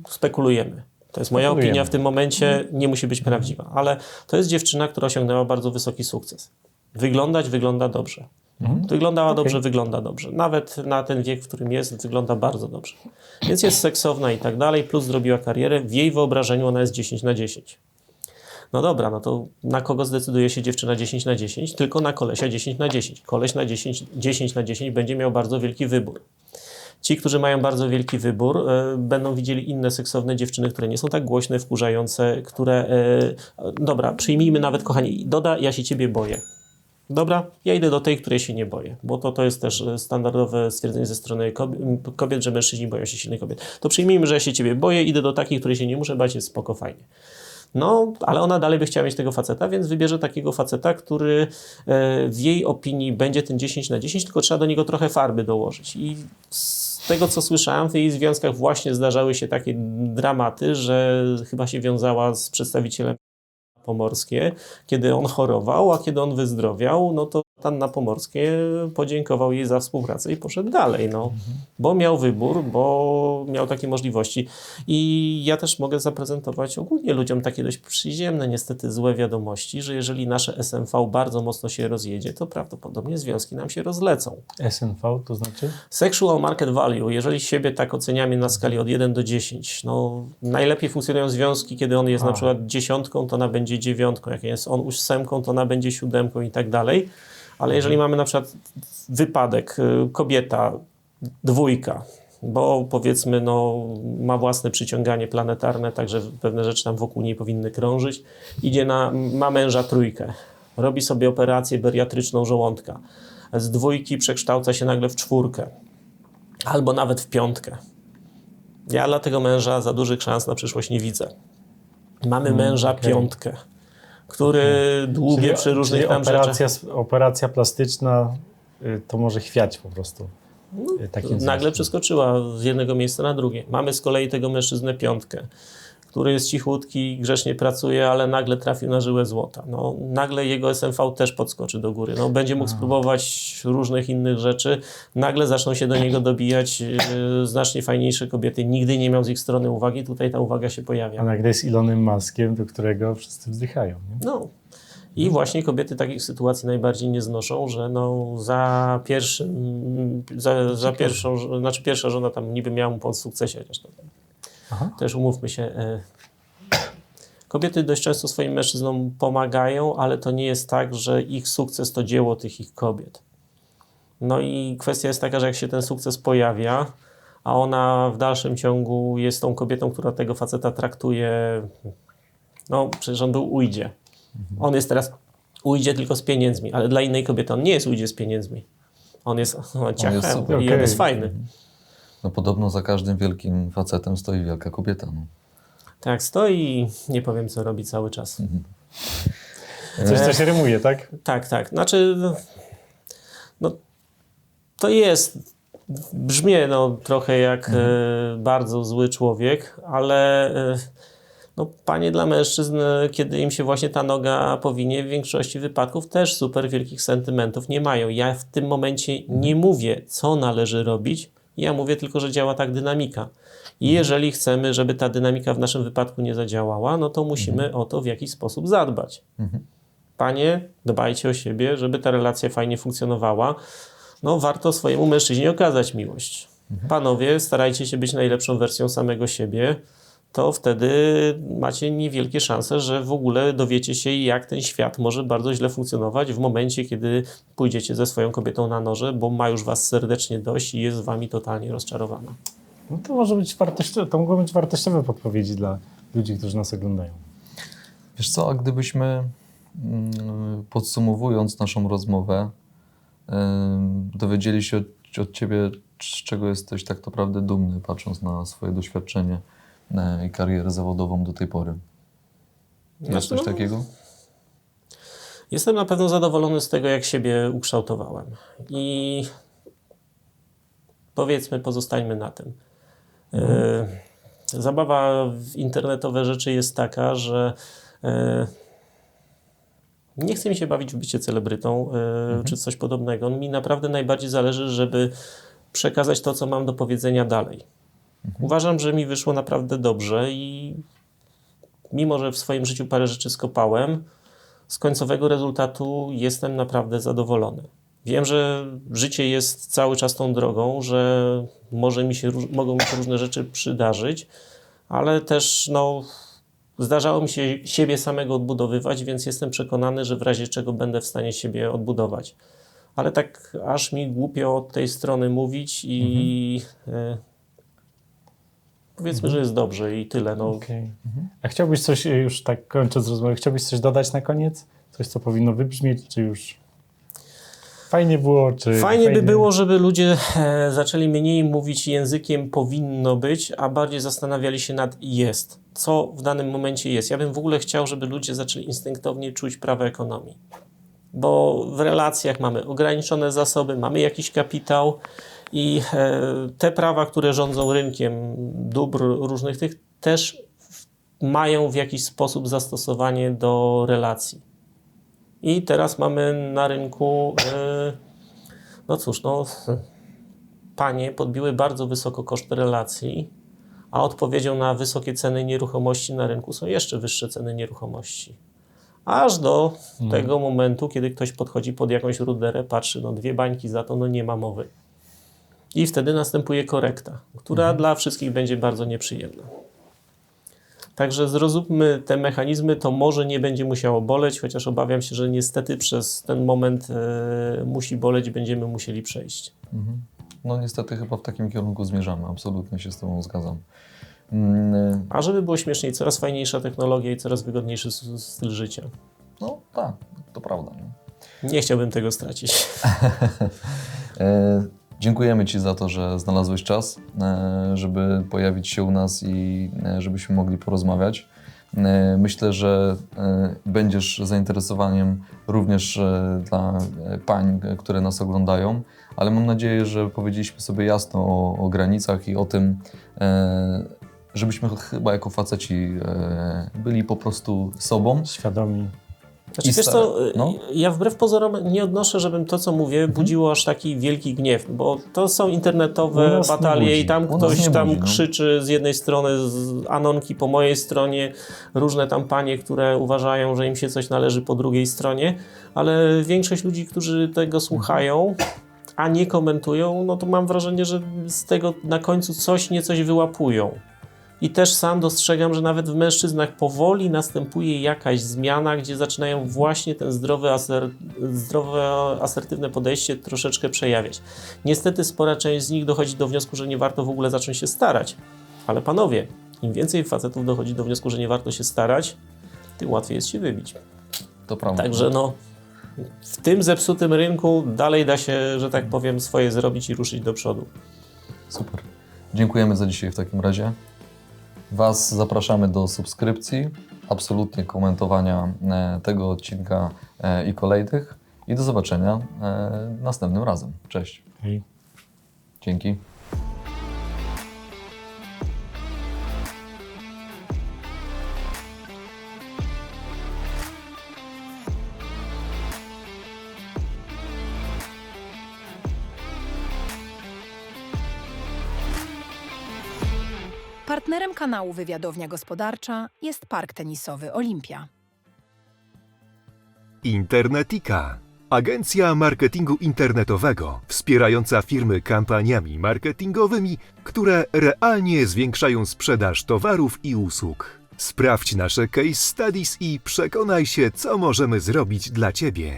[SPEAKER 1] spekulujemy. To jest moja opinia w tym momencie, nie musi być prawdziwa, ale to jest dziewczyna, która osiągnęła bardzo wysoki sukces. Wygląda dobrze. Wyglądała dobrze, wygląda dobrze. Nawet na ten wiek, w którym jest, wygląda bardzo dobrze. Więc jest seksowna i tak dalej, plus zrobiła karierę. W jej wyobrażeniu ona jest 10/10. No dobra, no to na kogo zdecyduje się dziewczyna 10/10? Tylko na kolesia 10/10. Koleś na 10/10 będzie miał bardzo wielki wybór. Ci, którzy mają bardzo wielki wybór, będą widzieli inne seksowne dziewczyny, które nie są tak głośne, wkurzające, które... dobra, przyjmijmy nawet, kochani, Doda, ja się ciebie boję. Dobra, ja idę do tej, której się nie boję, bo to jest też standardowe stwierdzenie ze strony kobiet, że mężczyźni boją się silnych kobiet. To przyjmijmy, że ja się ciebie boję, idę do takiej, której się nie muszę bać, jest spoko, fajnie. No, ale ona dalej by chciała mieć tego faceta, więc wybierze takiego faceta, który w jej opinii będzie ten 10/10, tylko trzeba do niego trochę farby dołożyć. I z tego, co słyszałem, w jej związkach właśnie zdarzały się takie dramaty, że chyba się wiązała z przedstawicielem Pomorskie, kiedy on chorował, a kiedy on wyzdrowiał, no to Anna Pomorskie podziękował jej za współpracę i poszedł dalej, no. Bo miał wybór, bo miał takie możliwości. I ja też mogę zaprezentować ogólnie ludziom takie dość przyziemne, niestety złe wiadomości, że jeżeli nasze SMV bardzo mocno się rozjedzie, to prawdopodobnie związki nam się rozlecą.
[SPEAKER 2] SNV to znaczy?
[SPEAKER 1] Sexual Market Value, jeżeli siebie tak oceniamy na skali od 1 do 10, no najlepiej funkcjonują związki, kiedy on jest na przykład 10, to ona będzie 9, jak jest on 8, to ona będzie 7 i tak dalej. Ale jeżeli mamy na przykład wypadek, kobieta, 2, bo powiedzmy no, ma własne przyciąganie planetarne, także pewne rzeczy tam wokół niej powinny krążyć, ma męża 3, robi sobie operację bariatryczną żołądka, z 2 przekształca się nagle w 4, albo nawet w 5. Ja dla tego męża za dużych szans na przyszłość nie widzę. Mamy męża 5, który dłubie przy różnych tam rzeczach.
[SPEAKER 2] Operacja plastyczna to może chwiać po prostu.
[SPEAKER 1] Nagle przeskoczyła z jednego miejsca na drugie. Mamy z kolei tego mężczyznę 5, który jest cichutki, grzecznie pracuje, ale nagle trafił na żyłę złota. No, nagle jego SMV też podskoczy do góry. No, będzie mógł spróbować różnych innych rzeczy. Nagle zaczną się do niego dobijać znacznie fajniejsze kobiety. Nigdy nie miał z ich strony uwagi. Tutaj ta uwaga się pojawia.
[SPEAKER 2] A nagle jest Elonem Muskiem, do którego wszyscy wzdychają. Nie?
[SPEAKER 1] No. I właśnie kobiety takich sytuacji najbardziej nie znoszą, że no pierwsza żona tam niby miała mu pomóc w sukcesie. Zresztą. Też umówmy się, kobiety dość często swoim mężczyznom pomagają, ale to nie jest tak, że ich sukces to dzieło tych ich kobiet. No i kwestia jest taka, że jak się ten sukces pojawia, a ona w dalszym ciągu jest tą kobietą, która tego faceta traktuje, no przecież on był ujdzie. On jest teraz ujdzie tylko z pieniędzmi, ale dla innej kobiety on nie jest ujdzie z pieniędzmi. On jest ciachem i on jest fajny.
[SPEAKER 3] No podobno za każdym wielkim facetem stoi wielka kobieta. No.
[SPEAKER 1] Tak, stoi, nie powiem co robi cały czas.
[SPEAKER 2] Coś się rymuje, tak?
[SPEAKER 1] Tak. Znaczy, no, to jest, brzmi no, trochę jak bardzo zły człowiek, ale no, panie dla mężczyzn, kiedy im się właśnie ta noga powinie, w większości wypadków też super wielkich sentymentów nie mają. Ja w tym momencie nie mówię, co należy robić, ja mówię tylko, że działa tak dynamika. I jeżeli chcemy, żeby ta dynamika w naszym wypadku nie zadziałała, no to musimy o to w jakiś sposób zadbać. Panie, dbajcie o siebie, żeby ta relacja fajnie funkcjonowała. No warto swojemu mężczyźnie okazać miłość. Panowie, starajcie się być najlepszą wersją samego siebie, to wtedy macie niewielkie szanse, że w ogóle dowiecie się, jak ten świat może bardzo źle funkcjonować w momencie, kiedy pójdziecie ze swoją kobietą na noże, bo ma już was serdecznie dość i jest wami totalnie rozczarowana.
[SPEAKER 2] No to może być to mogą być wartościowe podpowiedzi dla ludzi, którzy nas oglądają.
[SPEAKER 3] Wiesz co, a gdybyśmy podsumowując naszą rozmowę, dowiedzieli się od ciebie, z czego jesteś tak naprawdę dumny, patrząc na swoje doświadczenie i karierę zawodową do tej pory. Jest coś takiego?
[SPEAKER 1] Jestem na pewno zadowolony z tego, jak siebie ukształtowałem. I powiedzmy, pozostańmy na tym. Zabawa w internetowe rzeczy jest taka, że nie chce mi się bawić w bycie celebrytą czy coś podobnego. Mi naprawdę najbardziej zależy, żeby przekazać to, co mam do powiedzenia dalej. Uważam, że mi wyszło naprawdę dobrze i mimo, że w swoim życiu parę rzeczy skopałem, z końcowego rezultatu jestem naprawdę zadowolony. Wiem, że życie jest cały czas tą drogą, że mogą mi się różne rzeczy przydarzyć, ale też zdarzało mi się siebie samego odbudowywać, więc jestem przekonany, że w razie czego będę w stanie siebie odbudować. Ale tak aż mi głupio od tej strony mówić i powiedzmy, że jest dobrze i tyle.
[SPEAKER 2] Okej. A chciałbyś coś, już tak kończąc rozmowę, chciałbyś coś dodać na koniec? Coś, co powinno wybrzmieć, czy już fajnie było, czy...
[SPEAKER 1] Fajnie by było, żeby ludzie zaczęli mniej mówić językiem powinno być, a bardziej zastanawiali się nad jest. Co w danym momencie jest. Ja bym w ogóle chciał, żeby ludzie zaczęli instynktownie czuć prawa ekonomii. Bo w relacjach mamy ograniczone zasoby, mamy jakiś kapitał i te prawa, które rządzą rynkiem dóbr różnych tych, też mają w jakiś sposób zastosowanie do relacji. I teraz mamy na rynku, panie podbiły bardzo wysoko koszt relacji, a odpowiedzią na wysokie ceny nieruchomości na rynku są jeszcze wyższe ceny nieruchomości. Aż do tego momentu, kiedy ktoś podchodzi pod jakąś ruderę, patrzy, 2 bańki za to, nie ma mowy. I wtedy następuje korekta, która dla wszystkich będzie bardzo nieprzyjemna. Także zrozummy te mechanizmy, to może nie będzie musiało boleć, chociaż obawiam się, że niestety przez ten moment musi boleć, będziemy musieli przejść.
[SPEAKER 3] No niestety chyba w takim kierunku zmierzamy, absolutnie się z Tobą zgadzam.
[SPEAKER 1] A żeby było śmieszniej, coraz fajniejsza technologia i coraz wygodniejszy styl życia.
[SPEAKER 3] No tak, to prawda.
[SPEAKER 1] Nie chciałbym tego stracić.
[SPEAKER 3] Dziękujemy Ci za to, że znalazłeś czas, żeby pojawić się u nas i żebyśmy mogli porozmawiać. Myślę, że będziesz zainteresowaniem również dla pań, które nas oglądają, ale mam nadzieję, że powiedzieliśmy sobie jasno o granicach i o tym, żebyśmy chyba jako faceci byli po prostu sobą.
[SPEAKER 2] Świadomi.
[SPEAKER 1] Znaczy, wiesz co, ja wbrew pozorom nie odnoszę, żebym to, co mówię, budziło aż taki wielki gniew, bo to są internetowe batalie i tam ktoś krzyczy z jednej strony, z anonki po mojej stronie, różne tam panie, które uważają, że im się coś należy po drugiej stronie, ale większość ludzi, którzy tego słuchają, a nie komentują, to mam wrażenie, że z tego na końcu coś wyłapują. I też sam dostrzegam, że nawet w mężczyznach powoli następuje jakaś zmiana, gdzie zaczynają właśnie ten zdrowe, asertywne podejście troszeczkę przejawiać. Niestety spora część z nich dochodzi do wniosku, że nie warto w ogóle zacząć się starać. Ale panowie, im więcej facetów dochodzi do wniosku, że nie warto się starać, tym łatwiej jest się wybić.
[SPEAKER 3] To prawda.
[SPEAKER 1] Także w tym zepsutym rynku dalej da się, że tak powiem, swoje zrobić i ruszyć do przodu.
[SPEAKER 3] Super. Dziękujemy za dzisiaj w takim razie. Was zapraszamy do subskrypcji, absolutnie komentowania tego odcinka i kolejnych i do zobaczenia następnym razem. Cześć.
[SPEAKER 2] Hej.
[SPEAKER 3] Dzięki.
[SPEAKER 5] Partnerem kanału Wywiadownia Gospodarcza jest Park Tenisowy Olimpia.
[SPEAKER 4] Internetika. Agencja marketingu internetowego wspierająca firmy kampaniami marketingowymi, które realnie zwiększają sprzedaż towarów i usług. Sprawdź nasze case studies i przekonaj się, co możemy zrobić dla Ciebie.